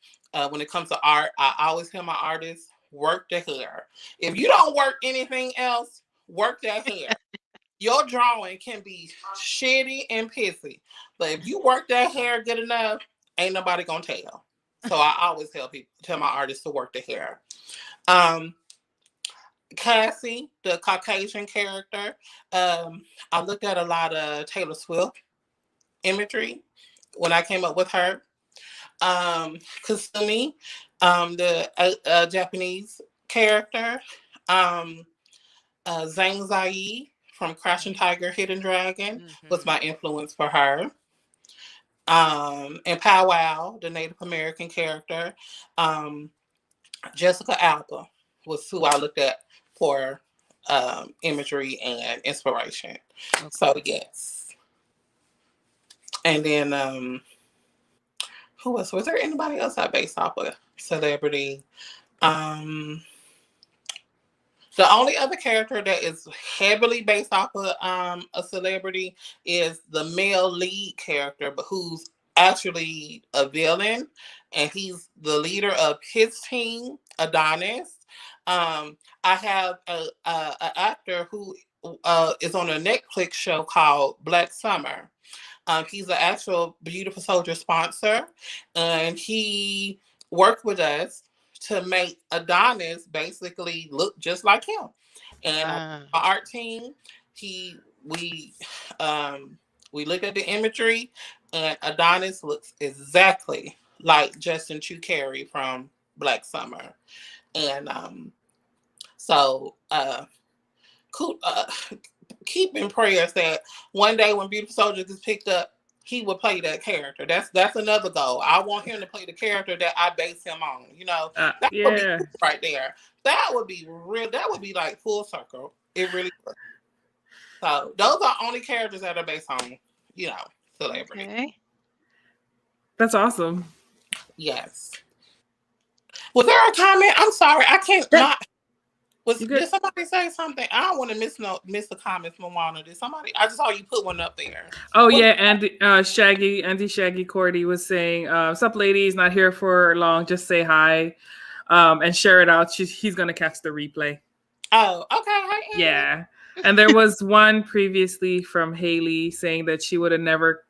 When it comes to art, I always tell my artists work the hair. If you don't work anything else, work that hair. your drawing can be shitty and pissy, but if you work that hair good enough, ain't nobody gonna tell. So I always tell my artists to work the hair. Um, Cassie, the Caucasian character, I looked at a lot of Taylor Swift imagery when I came up with her. Kasumi, the Japanese character, um, Zhang Ziyi from Crouching Tiger, Hidden Dragon was Mm-hmm. my influence for her. And Powwow, the Native American character, um, Jessica Alba was who I looked at for imagery and inspiration. So Okay. yes, and then who else? Was there anybody else I based off of celebrity? Um, the only other character that is heavily based off of a celebrity is the male lead character, but who's actually a villain, and he's the leader of his team, Adonis. I have a actor who is on a Netflix show called Black Summer. He's an actual Beautiful Soldier sponsor, and he worked with us to make Adonis basically look just like him. And on Ah, our art team, he we looked at the imagery, and Adonis looks exactly like Justin Chu Carey from Black Summer, and so cool. Keep in prayers that one day when Beautiful Soldier gets picked up, he will play that character. That's another goal. I want him to play the character that I base him on. You know, that would be Yeah, cool right there. That would be real. That would be like full circle. It really would. So those are only characters that are based on, you know, celebrity. okay. that's awesome. Yes. Was there a comment? I'm sorry, I can't. That My was you good? did somebody say something? I don't want to miss the comments, Moana. Did somebody? I just saw you put one up there. Oh What? yeah, Andy, Andy Shaggy Cordy was saying, "What's up, ladies? Not here for long. Just say hi, and share it out. He's gonna catch the replay." Oh, okay. Hey, Andy. Yeah. And there was one previously from Haley saying that she would have never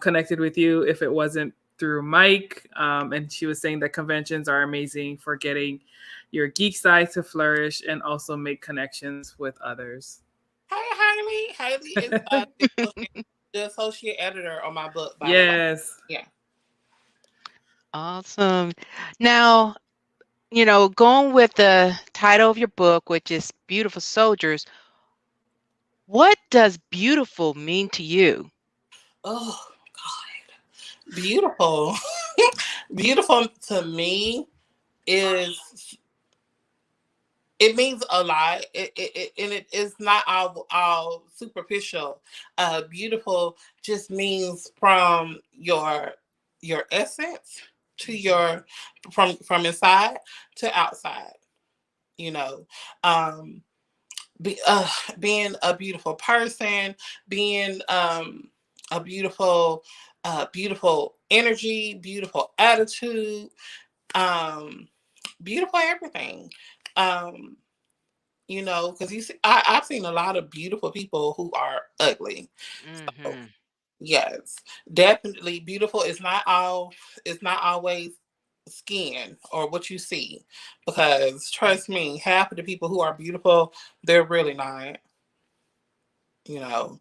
connected with you if it wasn't through Mike. And she was saying that conventions are amazing for getting your geek side to flourish and also make connections with others. Hey, Haley. Haley is the associate editor on my book, by the way. Yes. Yeah. Awesome. Now, going with the title of your book, which is Beautiful Soldiers, what does beautiful mean to you? Oh, God. Beautiful. Beautiful to me is it means a lot. And it is not all superficial. Beautiful just means from your essence to your from inside to outside. You know, um, being a beautiful person, being a beautiful energy, beautiful attitude, um, beautiful everything. Um, because I've seen a lot of beautiful people who are ugly. So Hmm. yes, definitely beautiful is not all. It's not always skin or what you see, because trust me, half of the people who are beautiful, they're really not. You know,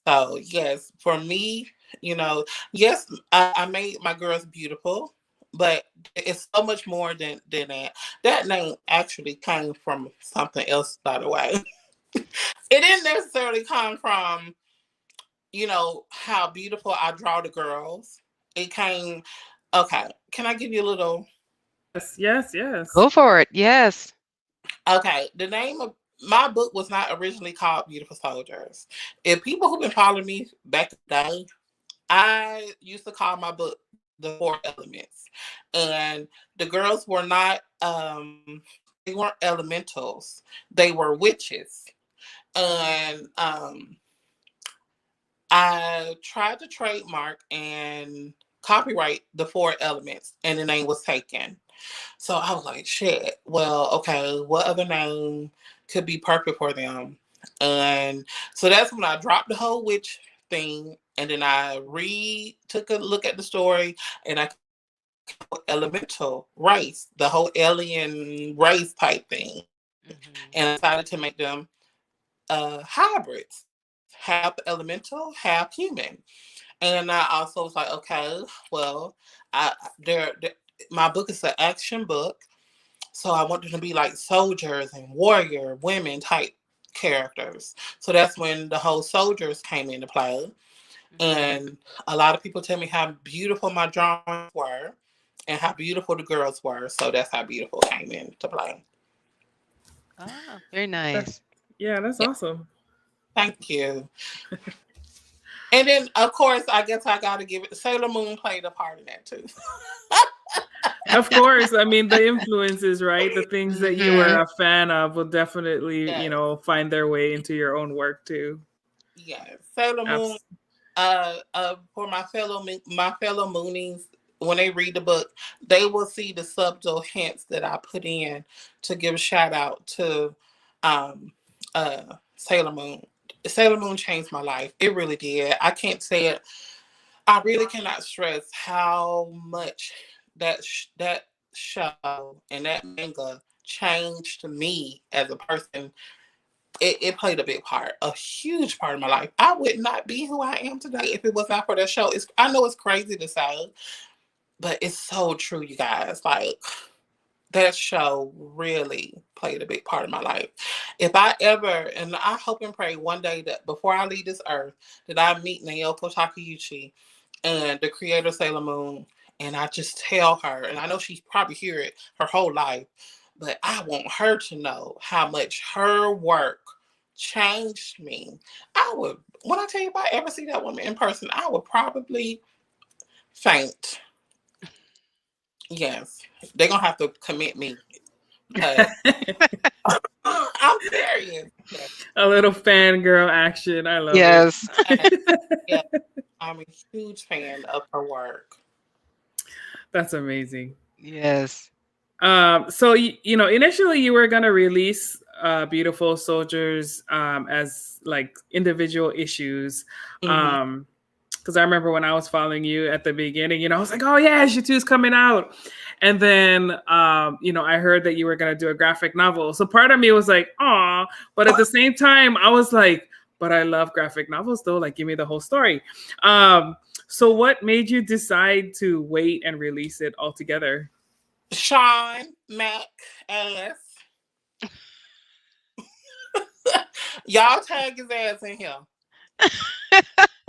so yes, for me, yes, I made my girls beautiful, but it's so much more than that. That name actually came from something else, by the way. It didn't necessarily come from, how beautiful I draw the girls. It came, okay, can I give you a little? Yes, yes, yes. Go for it. Yes. Okay, the name of my book was not originally called Beautiful Soldiers. If people who've been following me back in the day, I used to call my book The Four Elements. And the girls were not they weren't elementals. They were witches. And I tried to trademark and copyright the four elements, and the name was taken. So I was like, shit, well, okay, what other name could be perfect for them? And so that's when I dropped the whole witch thing, and then I took a look at the story, and I elemental race, the whole alien race type thing, and I Mhm. decided to make them hybrids, half elemental, half human. And I also was like, okay, well, I there my book is an action book, so I want them to be like soldiers and warrior women type characters. So that's when the whole soldiers came into play. Mhm. And a lot of people tell me how beautiful my drawings were and how beautiful the girls were. So that's how beautiful came into play. Ah, very That, nice. yeah, that's Yeah, awesome. thank you. And then, of course, I guess I got to give it. Sailor Moon played a part in that too. Of course, I mean the influences, right? The things that you were Mhm. a fan of will definitely, Yes, find their way into your own work too. yes. Sailor Moon. Abs- For my fellow Moonies, when they read the book, they will see the subtle hints that I put in to give a shout out to um, Sailor Moon. Sailor Moon changed my life. It really did. I can't say it. I really cannot stress how much that show and that manga changed me as a person. It played a big part, a huge part of my life. I would not be who I am today if it was not for that show. I know it's crazy to say, but it's so true, you guys. Like, that show really played a big part of my life. If I ever, and I hope and pray one day that before I leave this earth, that I meet Naoko Takeuchi and the creator of Sailor Moon, and I just tell her, and I know she's probably hear it her whole life, but I want her to know how much her work changed me. I would, when I tell you if I ever see that woman in person, I would probably faint. Yes, they're gonna have to commit me because I'm serious. Yes, a little fangirl action. I love it. Yes. yes, yes. I'm a huge fan of her work. That's amazing. Yes. So initially you were gonna release Beautiful Soldiers as like individual issues. Hmm. Because I remember when I was following you at the beginning, I was like, oh yeah, issue 2's coming out. And then I heard that you were gonna do a graphic novel. So part of me was like, aw, but at the same time, I was like, but I love graphic novels though. Like, give me the whole story. So what made you decide to wait and release it all together? Sean Mac ass. Y'all tag his ass in here.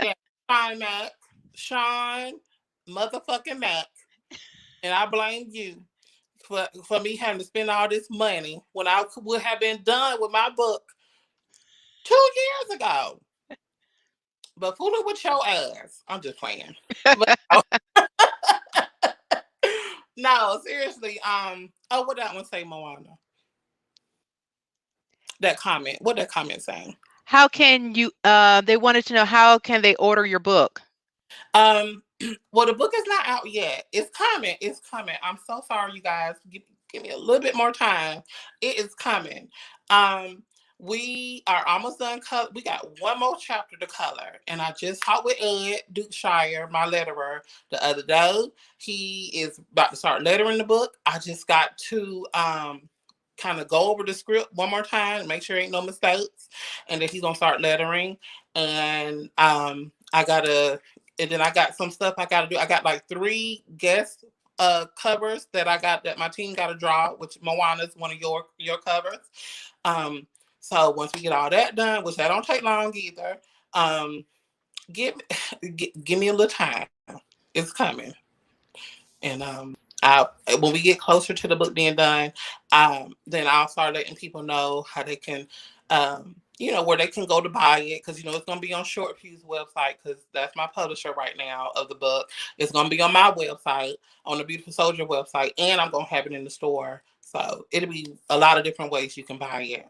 Yeah, Sean Mac. Sean motherfucking Mac. And I blame you for me having to spend all this money when I would have been done with my book 2 years ago. But fooling with your ass. I'm just playing. But no, seriously. Oh, what that one say, Moana? That comment. What that comment saying? How can you they wanted to know how can they order your book? Um, well, the book is not out yet. It's coming. It's coming. I'm so sorry, you guys. Give me a little bit more time. It is coming. Um, we are almost done. We got one more chapter to color, and I just talked with Ed Dukeshire, my letterer, the other day. He is about to start lettering the book. I just got to kind of go over the script one more time, make sure ain't no mistakes, and then he's gonna start lettering. And I gotta and then I got some stuff I got to do. I got like 3 guest covers that my team got to draw, which Moana's one of your covers. Um, so once we get all that done, which that don't take long either, um, give give me a little time. It's coming, and I when we get closer to the book being done, then I'll start letting people know how they can, where they can go to buy it because it's gonna be on Short Fuse's website because that's my publisher right now of the book. It's gonna be on my website, on the Beautiful Soldier website, and I'm gonna have it in the store. So it'll be a lot of different ways you can buy it.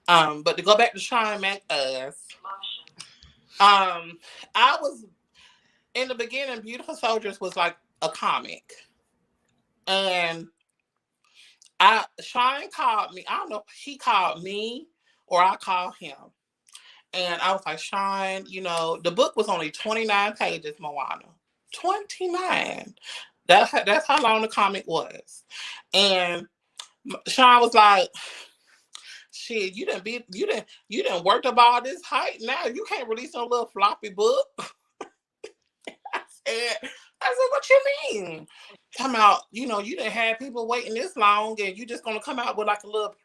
But to go back to Sean McUs, I was in the beginning. Beautiful Soldiers was like a comic, and Sean called me. I don't know if he called me or I call him. And I was like, Sean, you know, the book was only 29 pages, Moana. 29. That's how long the comic was. And Sean was like, shit, you didn't worked up all this hype. Now you can't release no little floppy book. I said, what you mean? Come out, you know, you didn't have people waiting this long, and you just gonna come out with like a little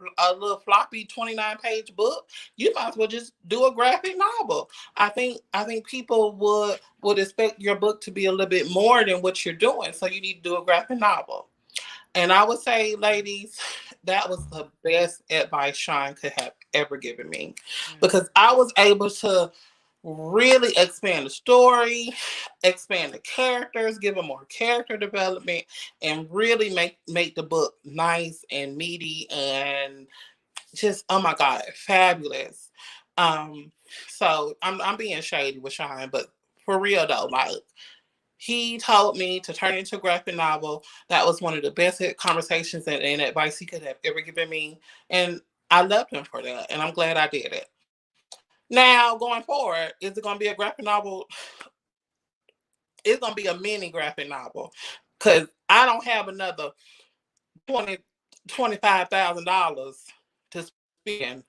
floppy 29-page book. You might as well just do a graphic novel. I think people would expect your book to be a little bit more than what you're doing, so you need to do a graphic novel. And I would say, ladies, that was the best advice Sean could have ever given me, because I was able to really expand the story, expand the characters, give them more character development, and really make the book nice and meaty and just, oh my God, fabulous. So I'm being shady with Sean, but for real though, like, he told me to turn it into a graphic novel. That was one of the best conversations and advice he could have ever given me. And I loved him for that. And I'm glad I did it. Now, going forward, is it going to be a graphic novel? It's going to be a mini graphic novel, because I don't have another $25,000 to spend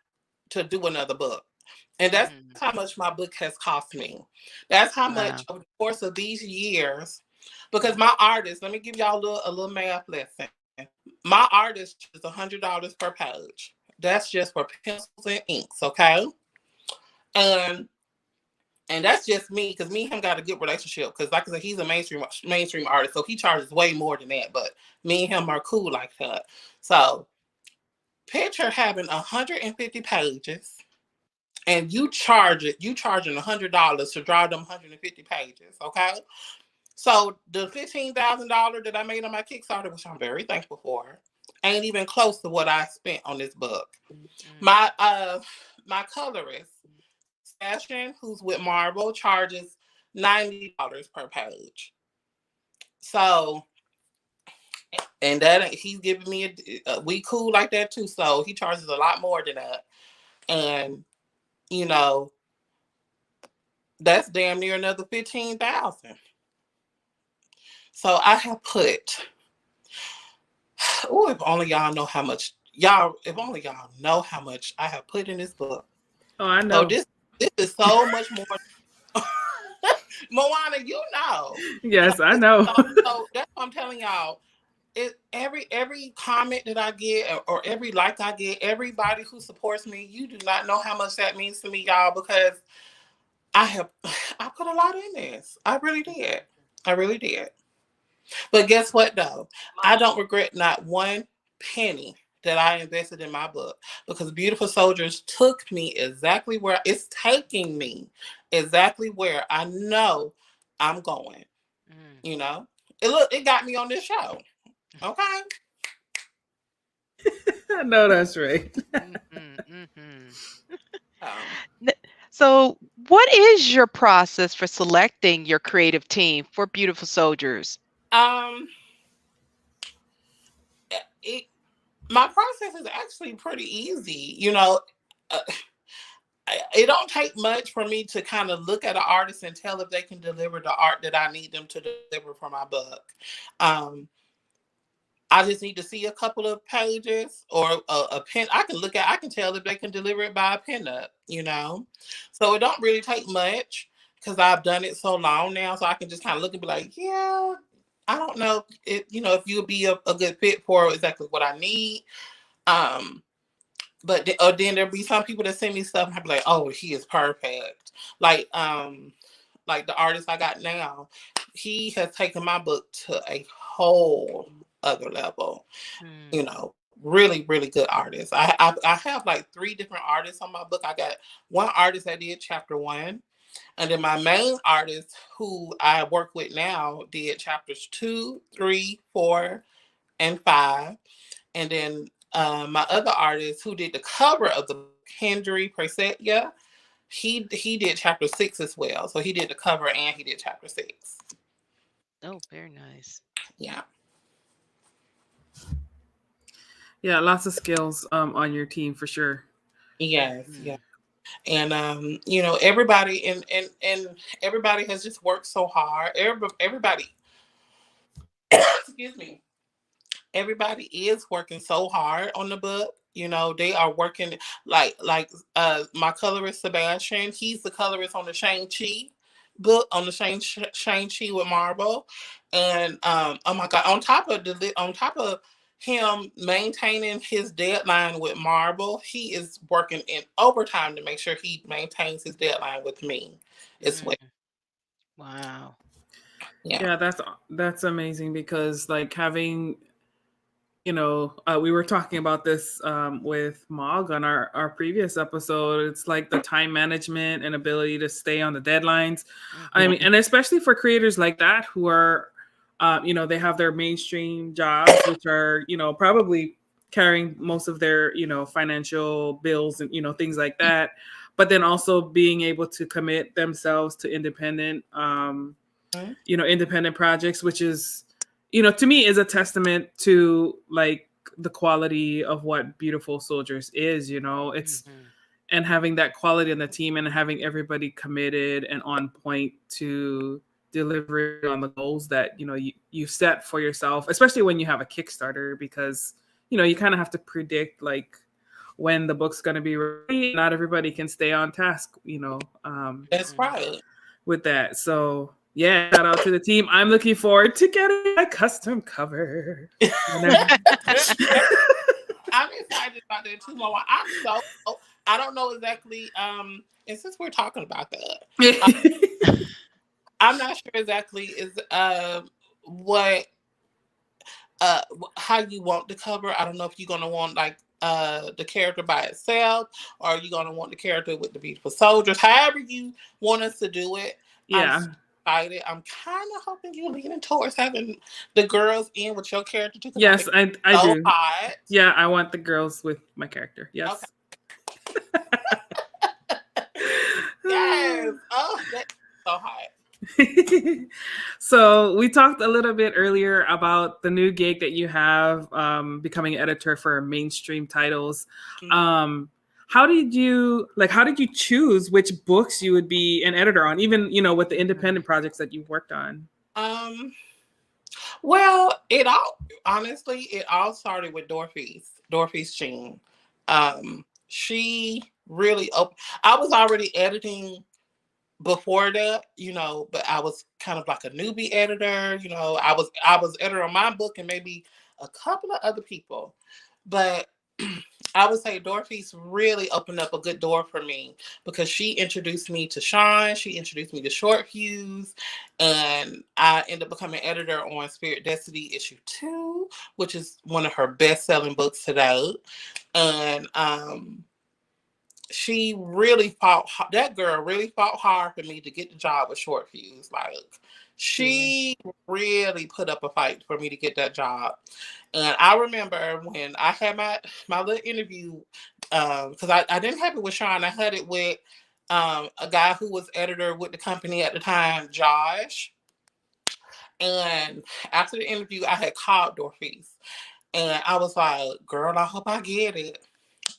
to do another book. And that's how much my book has cost me. That's how much over the course of these years, because my artist, let me give y'all a little math lesson. My artist is $100 per page. That's just for pencils and inks, okay? And that's just me, because me and him got a good relationship. Because like I said, he's a mainstream artist, so he charges way more than that. But me and him are cool like that. So picture having 150 pages, and you charging $100 to draw them 150 pages. Okay. So the $15,000 that I made on my Kickstarter, which I'm very thankful for, ain't even close to what I spent on this book. My colorist, Lashawn, who's with Marvel, charges $90 per page. So, and that he's giving me we cool like that too. So he charges a lot more than that, and you know, that's damn near another 15,000. So I have put. Oh, if only y'all know how much if only y'all know how much I have put in this book. Oh, I know. So this is so much more. Moana, you know. Yes, I know. So that's what I'm telling y'all. Every comment that I get, or every like I get, everybody who supports me, you do not know how much that means to me, y'all, because I put a lot in this. I really did. But guess what though? I don't regret not one penny that I invested in my book, because Beautiful Soldiers took me exactly where it's taking me, exactly where I know I'm going. You know, it got me on this show. Okay. I know that's right. So, what is your process for selecting your creative team for Beautiful Soldiers? My process is actually pretty easy. You know, it don't take much for me to kind of look at an artist and tell if they can deliver the art that I need them to deliver for my book. I just need to see a couple of pages or a pen. I can tell if they can deliver it by a pinup, you know? So it don't really take much, because I've done it so long now. So I can just kind of look and be like, yeah, I don't know if you'll be a good fit for exactly what I need. But then there'll be some people that send me stuff and I'll be like, oh, he is perfect. Like the artist I got now, he has taken my book to a whole other level. You know, really, really good artist. I have like 3 different artists on my book. I got one artist that did chapter 1, and then my main artist, who I work with now, did chapters 2, 3, 4, and 5. And then my other artist, who did the cover of the book, Henry Presetia, he did chapter 6 as well. So he did the cover and he did chapter 6. Oh, very nice. Yeah. Yeah, lots of skills on your team for sure. Yes, Mhm. yeah. And everybody and everybody has just worked so hard. Everybody excuse me, everybody is working so hard on the book. They are working like my colorist Sebastian. He's the colorist on the Shang-Chi book, on the Shang-Chi with Marvel. And oh my god, on top of him maintaining his deadline with Marvel, he is working in overtime to make sure he maintains his deadline with me as well. Mm. Wow. Yeah. Yeah, that's amazing because like having we were talking about this with Mog on our previous episode. It's like the time management and ability to stay on the deadlines. I mean, Mhm. and especially for creators like that who are, they have their mainstream jobs, which are, probably carrying most of their, financial bills and, things like that. But then also being able to commit themselves to Mhm. independent projects, which is, to me is a testament to like the quality of what Beautiful Soldiers is. It's Mhm. and having that quality in the team and having everybody committed and on point to delivering on the goals that you set for yourself, especially when you have a Kickstarter, because you kind of have to predict like when the book's going to be ready. Not everybody can stay on task, That's Mhm. right. with that. So yeah, shout out to the team. I'm looking forward to getting my custom cover. Whenever. I'm excited about that too, Mama. I don't know exactly. And since we're talking about that, uh, I'm not sure exactly is what how you want the cover. I don't know if you're gonna want like the character by itself, or you're gonna want the character with the beautiful soldiers. However you want us to do it, I'm Yeah. so excited. I'm kind of hoping you're leaning towards having the girls in with your character too, because I Yes, think I it's so do. hot. Yeah, I want the girls with my character. Okay. Yes. Yes. Oh, that's so hot. So we talked a little bit earlier about the new gig that you have, becoming editor for mainstream titles. Mhm. um how did you choose which books you would be an editor on, even with the independent projects that you've worked on? Um. Well, it all started with Dorothy's Jean. She really I was already editing before that, but I was kind of like a newbie editor. I was editor on my book and maybe a couple of other people, but I would say Dorothy's really opened up a good door for me because she introduced me to Sean. She introduced me to Short Fuse, and I ended up becoming editor on Spirit Destiny issue 2, which is one of her best-selling books to date. And she really fought. That girl really fought hard for me to get the job with Short Fuse. Like, Yeah. she really put up a fight for me to get that job. And I remember when I had my little interview, because I didn't have it with Sean. I had it with a guy who was editor with the company at the time, Josh. And after the interview, I had called Dorothy's, and I was like, "Girl, I hope I get it."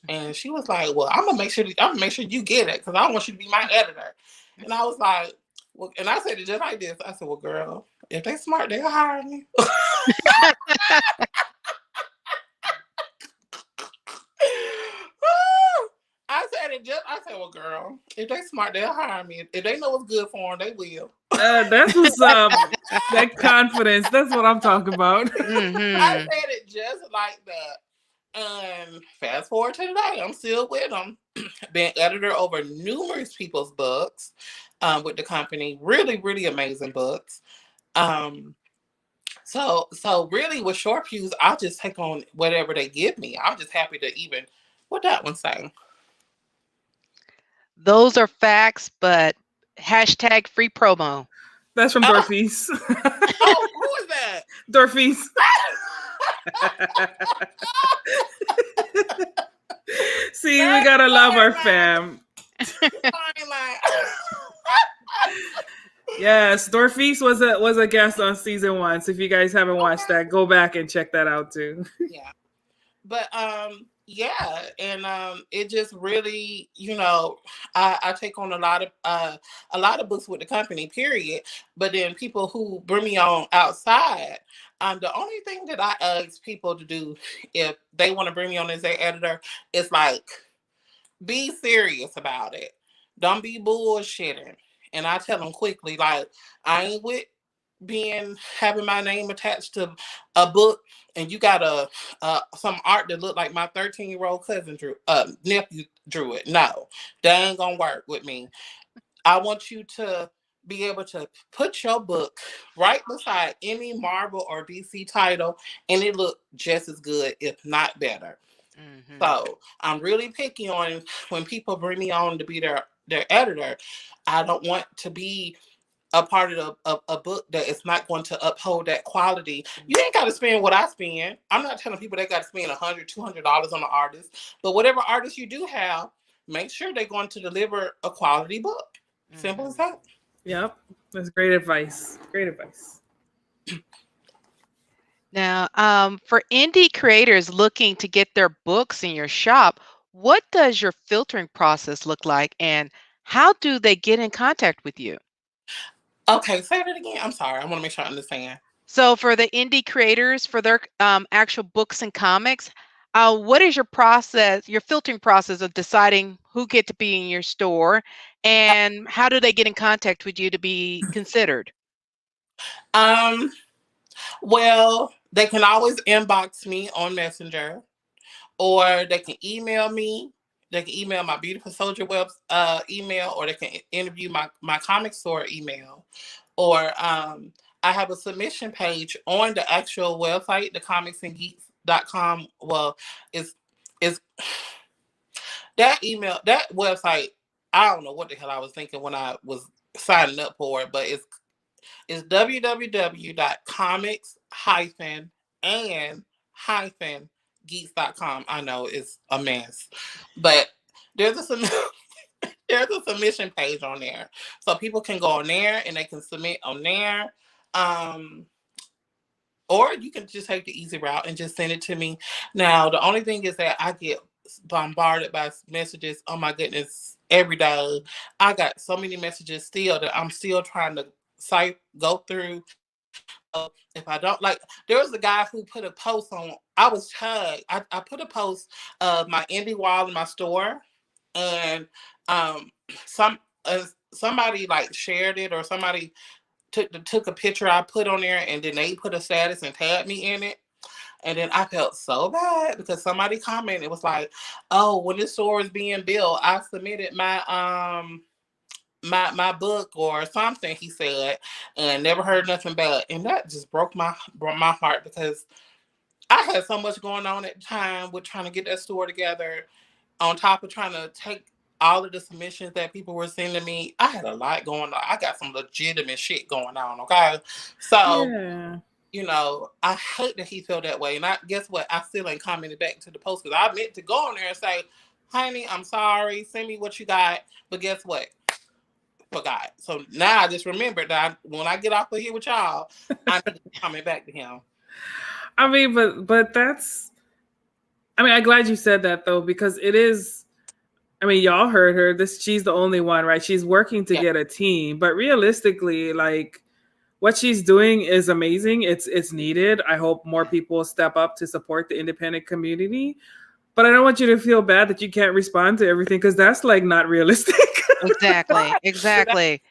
And she was like, "Well, I'm gonna make sure you get it because I want you to be my editor." And I was like, "Well," and I said it just like this. I said, "Well, girl, if they smart, they'll hire me." I said, "Well, girl, if they smart, they'll hire me. If they know what's good for them, they will." That's what's up. That confidence. That's what I'm talking about. I Mhm. said it just like that. And fast forward to today, I'm still with them. Been editor over numerous people's books with the company. Really, really amazing books. Um, so really with Short Fuse, I'll just take on whatever they give me. I'm just happy to even what that one say. Those are facts, but hashtag free promo. That's from Oh, Dorothy's. oh, who is that? Dorothy's. See, we That gotta love our storyline, fam. storyline. Yes, Dorfis was a guest on season 1. So if you guys haven't watched Okay, that, go back and check that out too. yeah. But Yeah, and it just really, I take on a lot of books with the company, period. But then people who bring me on outside, the only thing that I ask people to do if they want to bring me on as their editor is like be serious about it. Don't be bullshitting. And I tell them quickly, like, I ain't with being having my name attached to a book and you got some art that look like my 13-year-old cousin drew nephew drew it. No, that ain't gonna work with me. I want you to be able to put your book right beside any Marvel or DC title and it look just as good, if not better. Hmm. So I'm really picky on when people bring me on to be their editor. I don't want to be a part of a book that is not going to uphold that quality. You ain't got to spend what I spend. I'm not telling people they got to spend $100, $200 on an artist, but whatever artist you do have, make sure they're going to deliver a quality book. Simple as Hmm. that. Yep. That's great advice. Great advice. Now, for indie creators looking to get their books in your shop, what does your filtering process look like, and how do they get in contact with you? Okay, say that again. I'm sorry. I want to make sure I understand. So, for the indie creators, for their actual books and comics, what is your process, your filtering process of deciding who get to be in your store, and how do they get in contact with you to be considered? Um, well, they can always inbox me on Messenger, or they can email me. They can email my Beautiful Soldier web email, or they can interview my comic store email, or I have a submission page on the actual website, the comicsandgeeks.com. Well, it's that email, that website. I don't know what the hell I was thinking when I was signing up for it, but it's www.comics-and-geeks.com. I know it's a mess, but there's a there's a submission page on there, so people can go on there and they can submit on there. Um, or you can just take the easy route and just send it to me. Now, the only thing is that I get bombarded by messages. Oh my goodness, every day. I got so many messages still that I'm still trying to go through. So if I don't like, there was a guy who put a post on. I was tagged. I put a post of my indie wall in my store, and um, some somebody like shared it, or somebody took a picture I put on there, and then they put a status and tagged me in it. And then I felt so bad because somebody commented, it was like, "Oh, when this store is being built, I submitted my book or something," he said, and never heard nothing back. And that just broke my heart because I had so much going on at the time with trying to get that store together, on top of trying to take all of the submissions that people were sending me. I had a lot going on. I got some legitimate shit going on, okay? So, Yeah. I hate that he felt that way. And I guess what? I still ain't commented back to the post because I meant to go on there and say, "Honey, I'm sorry. Send me what you got." But guess what? Forgot. So now I just remembered that when I get off of here with y'all, I need to be coming back to him. I mean, but that's. I mean, I'm glad you said that though, because it is. I mean, y'all heard her. This she's the only one, right? She's working to Yeah, get a team, but realistically, like what she's doing is amazing. It's needed. I hope more people step up to support the independent community. But I don't want you to feel bad that you can't respond to everything because that's like not realistic. Exactly, right. exactly.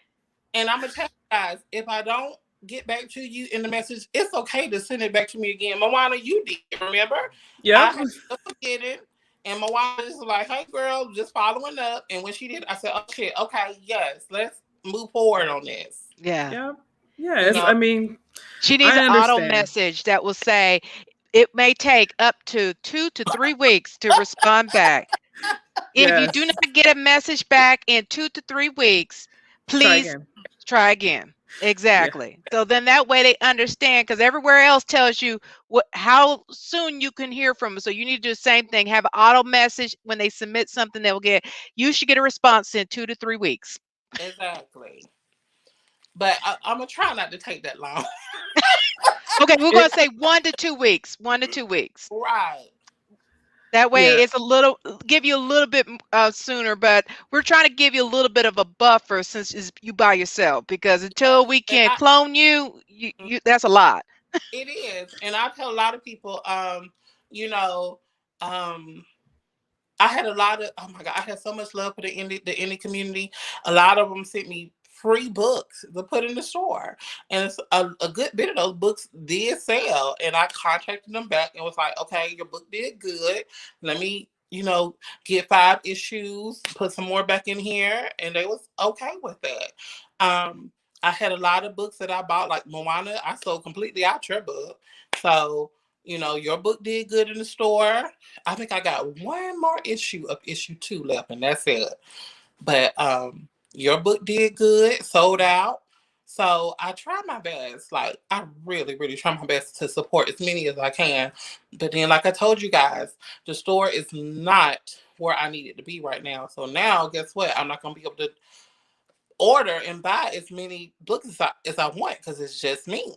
And I'm gonna tell you guys, if I don't get back to you in the message, it's okay to send it back to me again. Moana, you did, remember? I Yep. had to forget it. And Moana just was like, "Hey girl, just following up." And when she did, I said, "Oh shit, okay, yes, let's move forward on this." Yeah. Yep. You Yes. know, I mean, She needs I an auto understand. message that will say, it may take up to 2 to 3 weeks to respond back. If you do Yes. not get a message back in 2 to 3 weeks, Try please again. try again. Yeah. Exactly. So then that way they understand, because everywhere else tells you how soon you can hear from them. So you need to do the same thing. Have an auto message when they submit something. They will get. You should get a response in 2 to 3 weeks. exactly. But I'm gonna try not to take that long. Okay, we're going It to say 1 to 2 weeks. 1 to 2 weeks. Right. That way Yeah. it's give you a little bit sooner, but we're trying to give you a little bit of a buffer since you by yourself, because until we And can clone that's a lot. it is, and I tell a lot of people, you know, um, I had a lot of, oh my God, I had so much love for the indie community. A lot of them sent me free books to put in the store. And it's a good bit of those books did sell. And I contacted them back and was like, okay, your book did good. Let me, get 5 issues, put some more back in here. And they was okay with that. I had a lot of books that I bought, like Moana, I sold completely out your book. So, your book did good in the store. I think I got one more issue of issue 2 left, and that's it. But your book did good, sold out. So I try my best. Like, I really, really try my best to support as many as I can. But then, like I told you guys, the store is not where I need it to be right now. So now, guess what? I'm not going to be able to order and buy as many books as I want, because it's just me.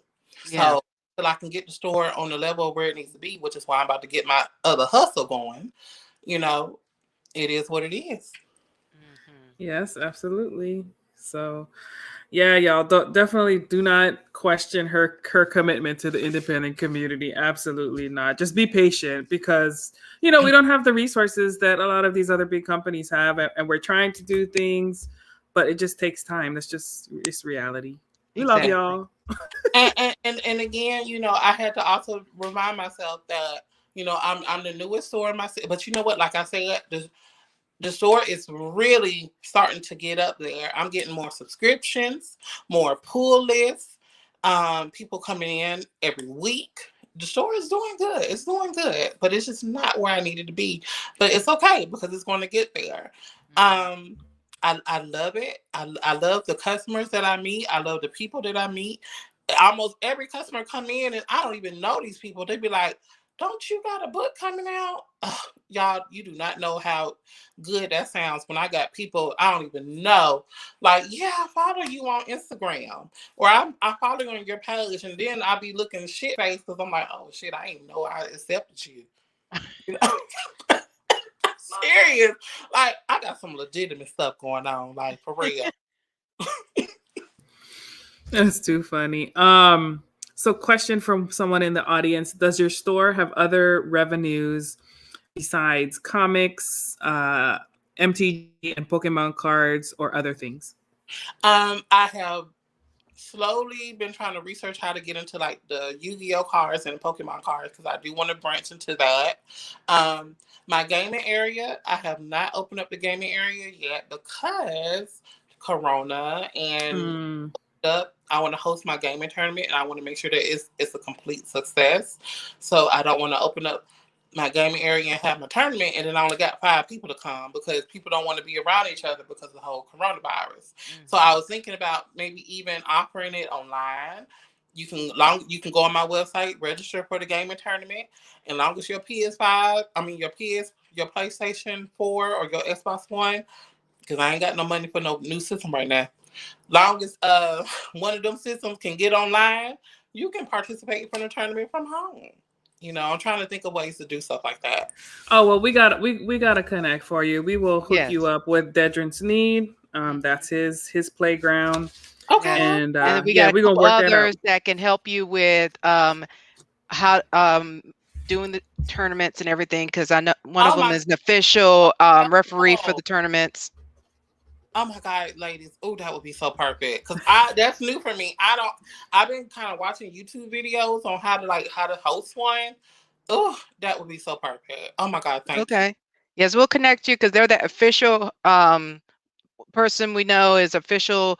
Yeah. So till I can get the store on the level where it needs to be, which is why I'm about to get my other hustle going, you know, it is what it is. Yes, absolutely. So, yeah, y'all definitely do not question her commitment to the independent community. Absolutely not. Just be patient, because we don't have the resources that a lot of these other big companies have, and we're trying to do things, but it just takes time. It's reality. We love Exactly. y'all. And again, I had to also remind myself that I'm the newest store in my city, but you know what? Like I said, the store is really starting to get up there. I'm getting more subscriptions, more pull lists, people coming in every week. The store is doing good. It's doing good, but it's just not where I needed to be. But it's okay, because it's going to get there. I love it. I love the customers that I meet. I love the people that I meet. Almost every customer come in and I don't even know these people. They be like, "Don't you got a book coming out?" Ugh, y'all, you do not know how good that sounds when I got people I don't even know. Like, yeah, I follow you on Instagram, or I follow you on your page, and then I be looking shit face because I'm like, oh shit, I didn't know I accepted you. You know? Serious. Like, I got some legitimate stuff going on, like, for real. That's too funny. So question from someone in the audience: does your store have other revenues besides comics, MTG, and Pokemon cards, or other things? I have slowly been trying to research how to get into like the Yu-Gi-Oh cards and Pokemon cards, because I do want to branch into that. My gaming area, I have not opened up the gaming area yet because Corona and up. I want to host my gaming tournament, and I want to make sure that it's a complete success. So I don't want to open up my gaming area and have my tournament, and then I only got 5 people to come, because people don't want to be around each other because of the whole coronavirus. So I was thinking about maybe even offering it online. You can go on my website, register for the gaming tournament, and long as your PS5, your PlayStation 4 or your Xbox One, because I ain't got no money for no new system right now. Long as one of them systems can get online, you can participate from the tournament from home. I'm trying to think of ways to do stuff like that. Oh well, we got to connect for you. We will hook you up with Dedrin's Need. That's his playground. Okay. Yes. And then we yeah, got a we're gonna couple work that out. others that can help you with how doing the tournaments and everything, because I know one of them is an official referee for the tournaments. Oh my God, ladies! Oh, that would be so perfect, because that's new for me. I've been kind of watching YouTube videos on how to host one. Oh, that would be so perfect. Oh my God, thank you. Okay. Yes, we'll connect you, because they're the official person we know is official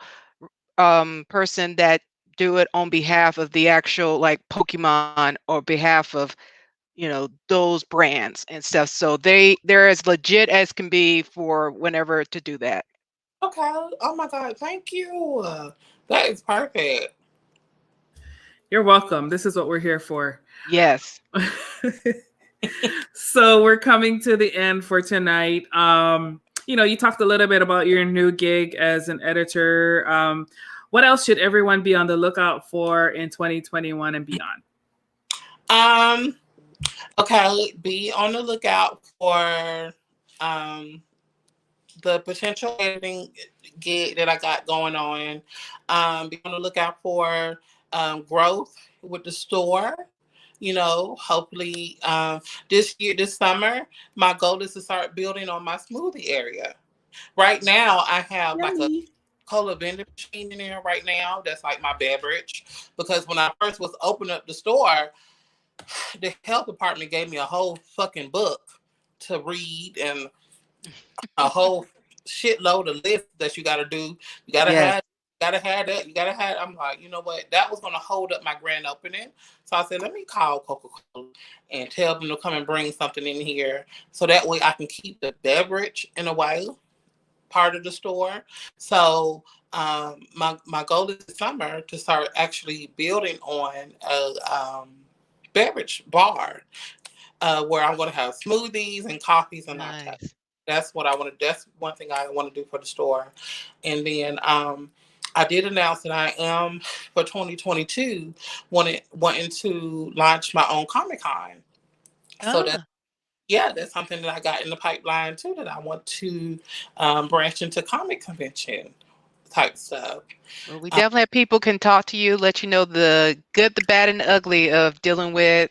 person that do it on behalf of the actual like Pokemon, or behalf of those brands and stuff. So they're as legit as can be for whenever to do that. Okay. Oh my God, thank you. That is perfect. You're welcome. This is what we're here for. Yes. So we're coming to the end for tonight. You talked a little bit about your new gig as an editor. What else should everyone be on the lookout for in 2021 and beyond? Okay, be on the lookout for um, the potential editing gig that I got going on. Be on the lookout for growth with the store. You know, hopefully this summer, my goal is to start building on my smoothie area. Right now, I have like a Yummy. cola vending machine in there right now. That's like my beverage. Because when I first was opening up the store, the health department gave me a whole fucking book to read and a whole shitload of lists that you got to do. You Yes. gotta have that. You gotta have. I'm like, you know what? That was gonna hold up my grand opening. So I said, let me call Coca Cola and tell them to come and bring something in here, so that way I can keep the beverage in a way part of the store. So my goal is this summer to start actually building on a beverage bar where I'm going to have smoothies and coffees and lattes. Nice. That's what I want to. That's one thing I want to do for the store. And then I did announce that I am for 2022 wanting to launch my own Comic Con. So that's Ah. yeah, that's something that I got in the pipeline too. That I want to branch into comic convention type stuff. Well, we Uh, definitely have people can talk to you, let you know the good, the bad, and the ugly of dealing with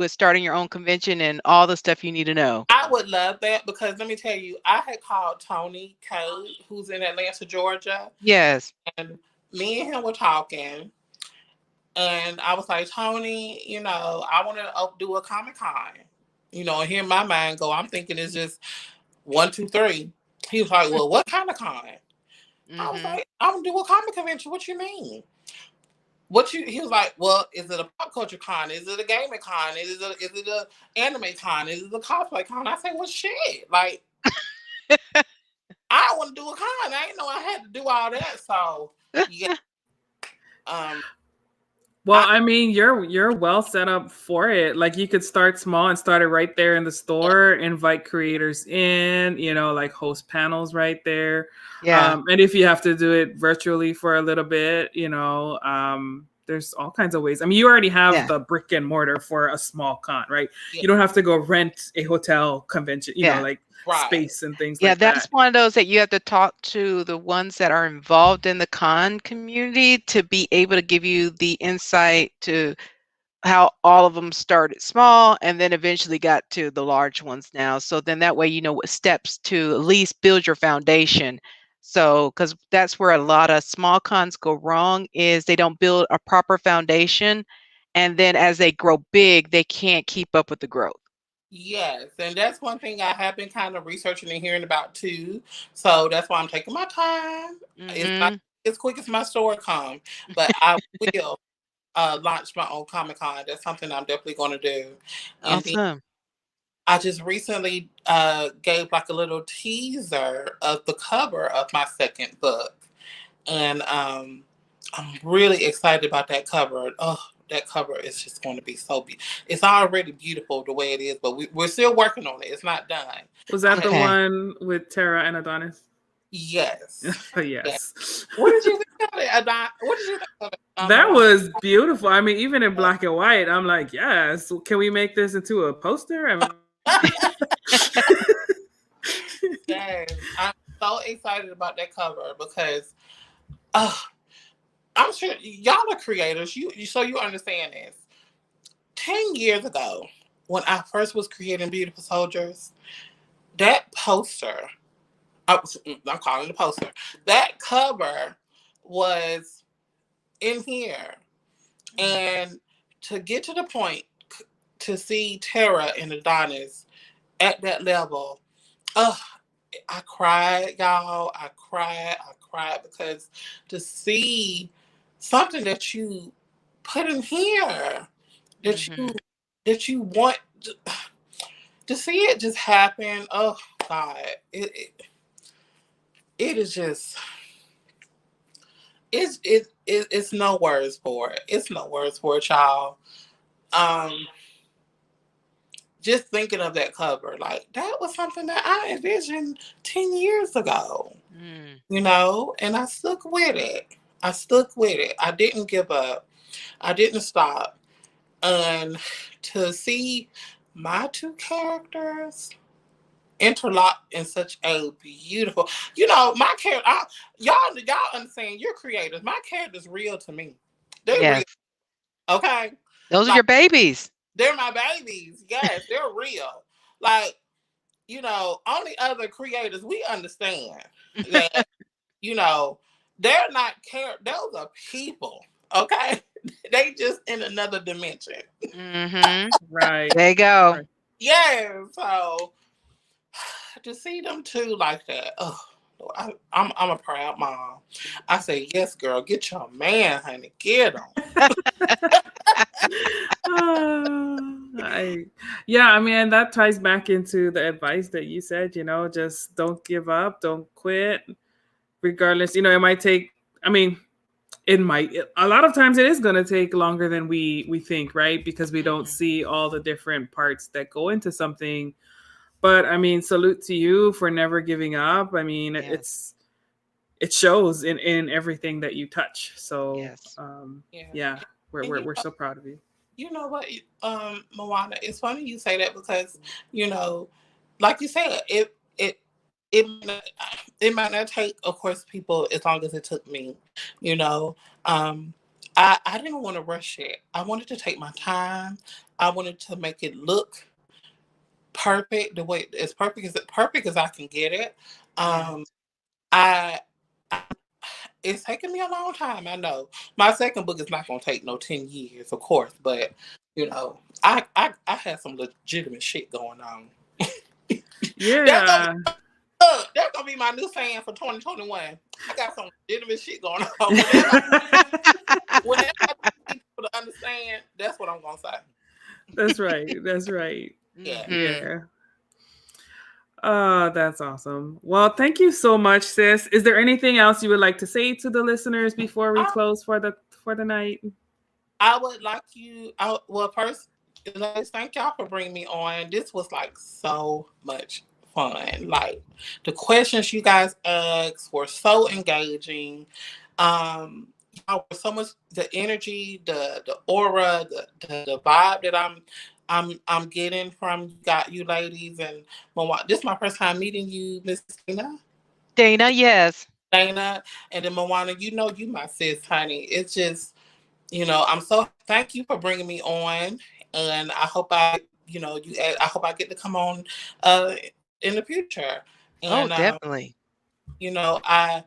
starting your own convention and all the stuff you need to know. I would love that because let me tell you, I had called Tony Code, who's in Atlanta, Georgia, Yes. and me and him were talking. And I was like, Tony, you know, I want to do a Comic Con. You know, and here in my mind go, I'm thinking it's just one, two, three. He was like, well, what kind of con? I was Mm-hmm. like, I'm gonna do a comic convention. What you mean? What you? He was like, well, is it a pop culture con? Is it a gaming con? Is it a anime con? Is it a cosplay con? I said, well, shit. Like, I want to do a con. I didn't know I had to do all that. So yeah, um, Well, I I mean, you're well set up for it. Like you could start small and start it right there in the yeah, store, invite creators in, like host panels right there. Yeah. And if you have to do it virtually for a little bit, there's all kinds of ways. I mean, you already have Yeah. the brick and mortar for a small con, right? yeah, You don't have to go rent a hotel convention, Yeah. like right. space and things Yeah, like that's that. one of those that you have to talk to the ones that are involved in the con community to be able to give you the insight to how all of them started small and then eventually got to the large ones now. So then that way you know what steps to at least build your foundation. So, because that's where a lot of small cons go wrong is they don't build a proper foundation. And then as they grow big, they can't keep up with the growth. Yes, and that's one thing I have been kind of researching and hearing about too. So that's why I'm taking my time. It's not Mm-hmm. as quick as my store come, but I will launch my own Comic Con. That's something I'm definitely going to do. And then Awesome. I just recently gave like a little teaser of the cover of my second book, and I'm really excited about that cover. Oh, that cover is just going to be so beautiful. It's already beautiful the way it is, but we're still working on it. It's not done. Was I'm that the Okay. one with Tara and Adonis? yes. Yeah. Yes. What did you think of it? What did you think of it? That was beautiful. I mean, even in black and white, I'm like, yes. Can we make this into a poster? I mean, Yes, I'm so excited about that cover because uh, I'm sure y'all are creators. So you understand this. 10 years ago, when I first was creating Beautiful Soldiers, that poster, I'm calling it a poster, that cover was in here. And to get to the point to see Tara and Adonis at that level, oh, I cried, y'all. I cried because to see something that you put in here that you Mm-hmm. that you want to see it just happen. Oh God, it is just it's no words for it. It's no words for it, y'all. Um, just thinking of that cover, like that was something that I envisioned 10 years ago. Mm. And I stuck with it. I stuck with it. I didn't give up. I didn't stop. And to see my two characters interlocked in such a beautiful, my character, y'all understand, you're creators. My character's real to me. They're real. Yes. Okay. Those are Like, your babies. they're my babies. Yes, they're real. Like, only other creators, we understand that, they're not those are people. Okay. They just in another dimension. Mm-hmm. Right. There you go. Right. Yeah. So to see them two like that, I'm a proud mom. I say, yes, girl, get your man, honey, get him. I mean, that ties back into the advice that you said, just don't give up, don't quit, regardless. It might take, I mean, a lot of times it is going to take longer than we think, right? Because we don't see all the different parts that go into something. But I mean, salute to you for never giving up. I mean, it shows in everything that you touch. So Yes. Yeah. we're so proud of you. You know what, Moana, it's funny you say that because, like you said, it might not, it might not take, of course, people as long as it took me, you know. I didn't want to rush it. I wanted to take my time. I wanted to make it look perfect, the way as perfect as I can get it. I It's taken me a long time. I know my second book is not going to take no 10 years, of course, but I had some legitimate shit going on. Yeah. That's gonna be my new saying for 2021. I got some legitimate shit going on. Whenever I need people to understand, that's what I'm gonna say. That's right. That's right. Yeah. Yeah. Oh, that's awesome. Well, thank you so much, sis. Is there anything else you would like to say to the listeners before we close for the night? I would like well, first, ladies, thank y'all for bringing me on. This was like so much fun. Like the questions you guys asked were so engaging. Y'all were so much, the energy, the aura, the vibe that I'm getting from you ladies, and this is my first time meeting you, Miss Dana. Dana, yes. Dana, and then Moana, you my sis, honey. It's just, I'm so thank you for bringing me on, and I hope I hope I get to come on in the future. Oh, And definitely. I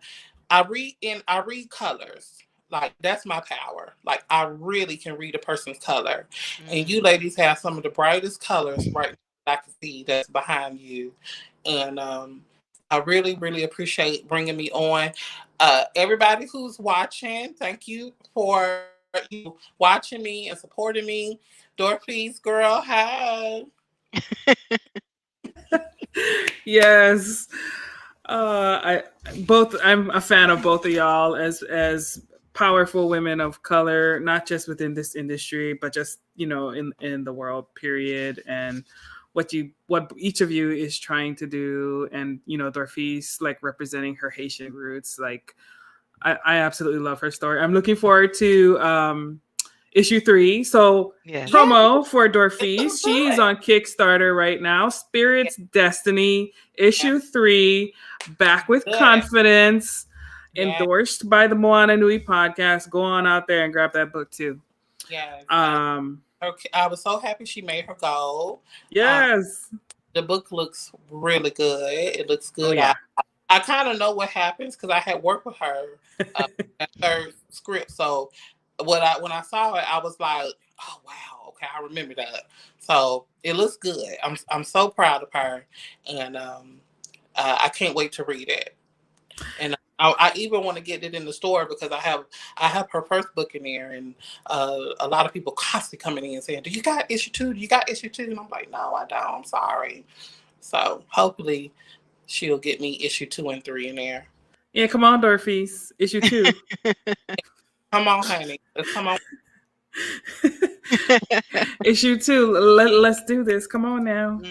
read colors. Like that's my power. Like I really can read a person's color. And you ladies have some of the brightest colors right now I can see that's behind you. And I really, really appreciate bringing me on. Everybody who's watching, thank you for watching me and supporting me. Dorothy's girl, hi. Yes. I'm a fan of both of y'all as powerful women of color, not just within this industry, but just, in the world, period. And what each of you is trying to do. And, Dorfis, like, representing her Haitian roots. Like, I absolutely love her story. I'm looking forward to issue 3. So promo for Dorfis. She's on Kickstarter right now. Spirit's Destiny, issue 3, back with confidence, endorsed by the Moana Nui podcast. Go on out there and grab that book too. Yes. I was so happy she made her goal. Yes. The book looks really good. It looks good. Oh, yeah. I kind of know what happens because I had worked with her at her script. So when I saw it, I was like, oh wow, okay, I remember that. So it looks good. I'm so proud of her, and I can't wait to read it. And I even want to get it in the store because I have her first book in there, and a lot of people constantly coming in saying, "Do you got issue 2? Do you got issue 2?" And I'm like, "No, I don't. I'm sorry." So hopefully she'll get me issue 2 and 3 in there. Yeah, come on, Dorfis. Issue 2. Come on, honey. Come on. Issue 2. Let's do this. Come on now.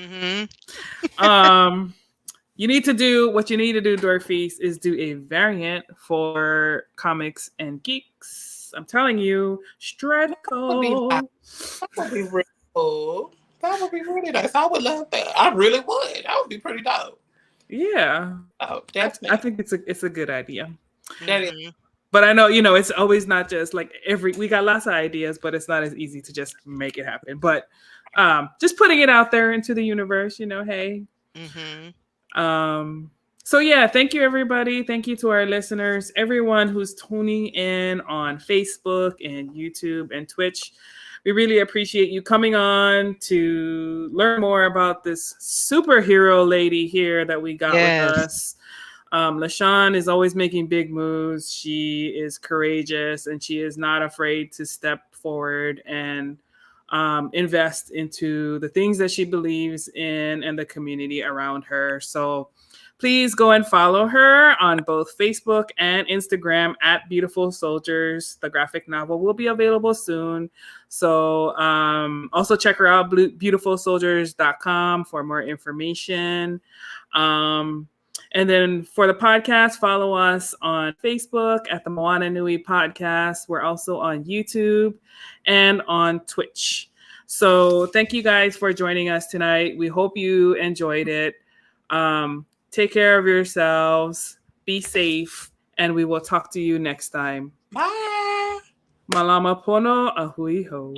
You need to do what you need to do, Dorfis, is do a variant for Comics and Geeks. Yes, I'm telling you, Would be nice. Stretco. That would be really cool. That would be really nice. I would love that. I really would. That would be pretty dope. Yeah, Oh, I definitely. think it's a good idea. That is. Mhm. But I know, it's always not just like we got lots of ideas, but it's not as easy to just make it happen. But just putting it out there into the universe, hey. Mhm. Um, so yeah, thank you everybody. Thank you to our listeners, everyone who's tuning in on Facebook and YouTube and Twitch. We really appreciate you coming on to learn more about this superhero lady here that we got with Yes. us. Lashawn is always making big moves. She is courageous and she is not afraid to step forward and invest into the things that she believes in and the community around her. So please go and follow her on both Facebook and Instagram at Beautiful Soldiers. The graphic novel will be available soon. So also check her out, beautifulsoldiers.com, for more information. And then for the podcast, follow us on Facebook at the Moana Nui Podcast. We're also on YouTube and on Twitch. So thank you guys for joining us tonight. We hope you enjoyed it. Take care of yourselves. Be safe. And we will talk to you next time. Bye. Malama pono ahui ho.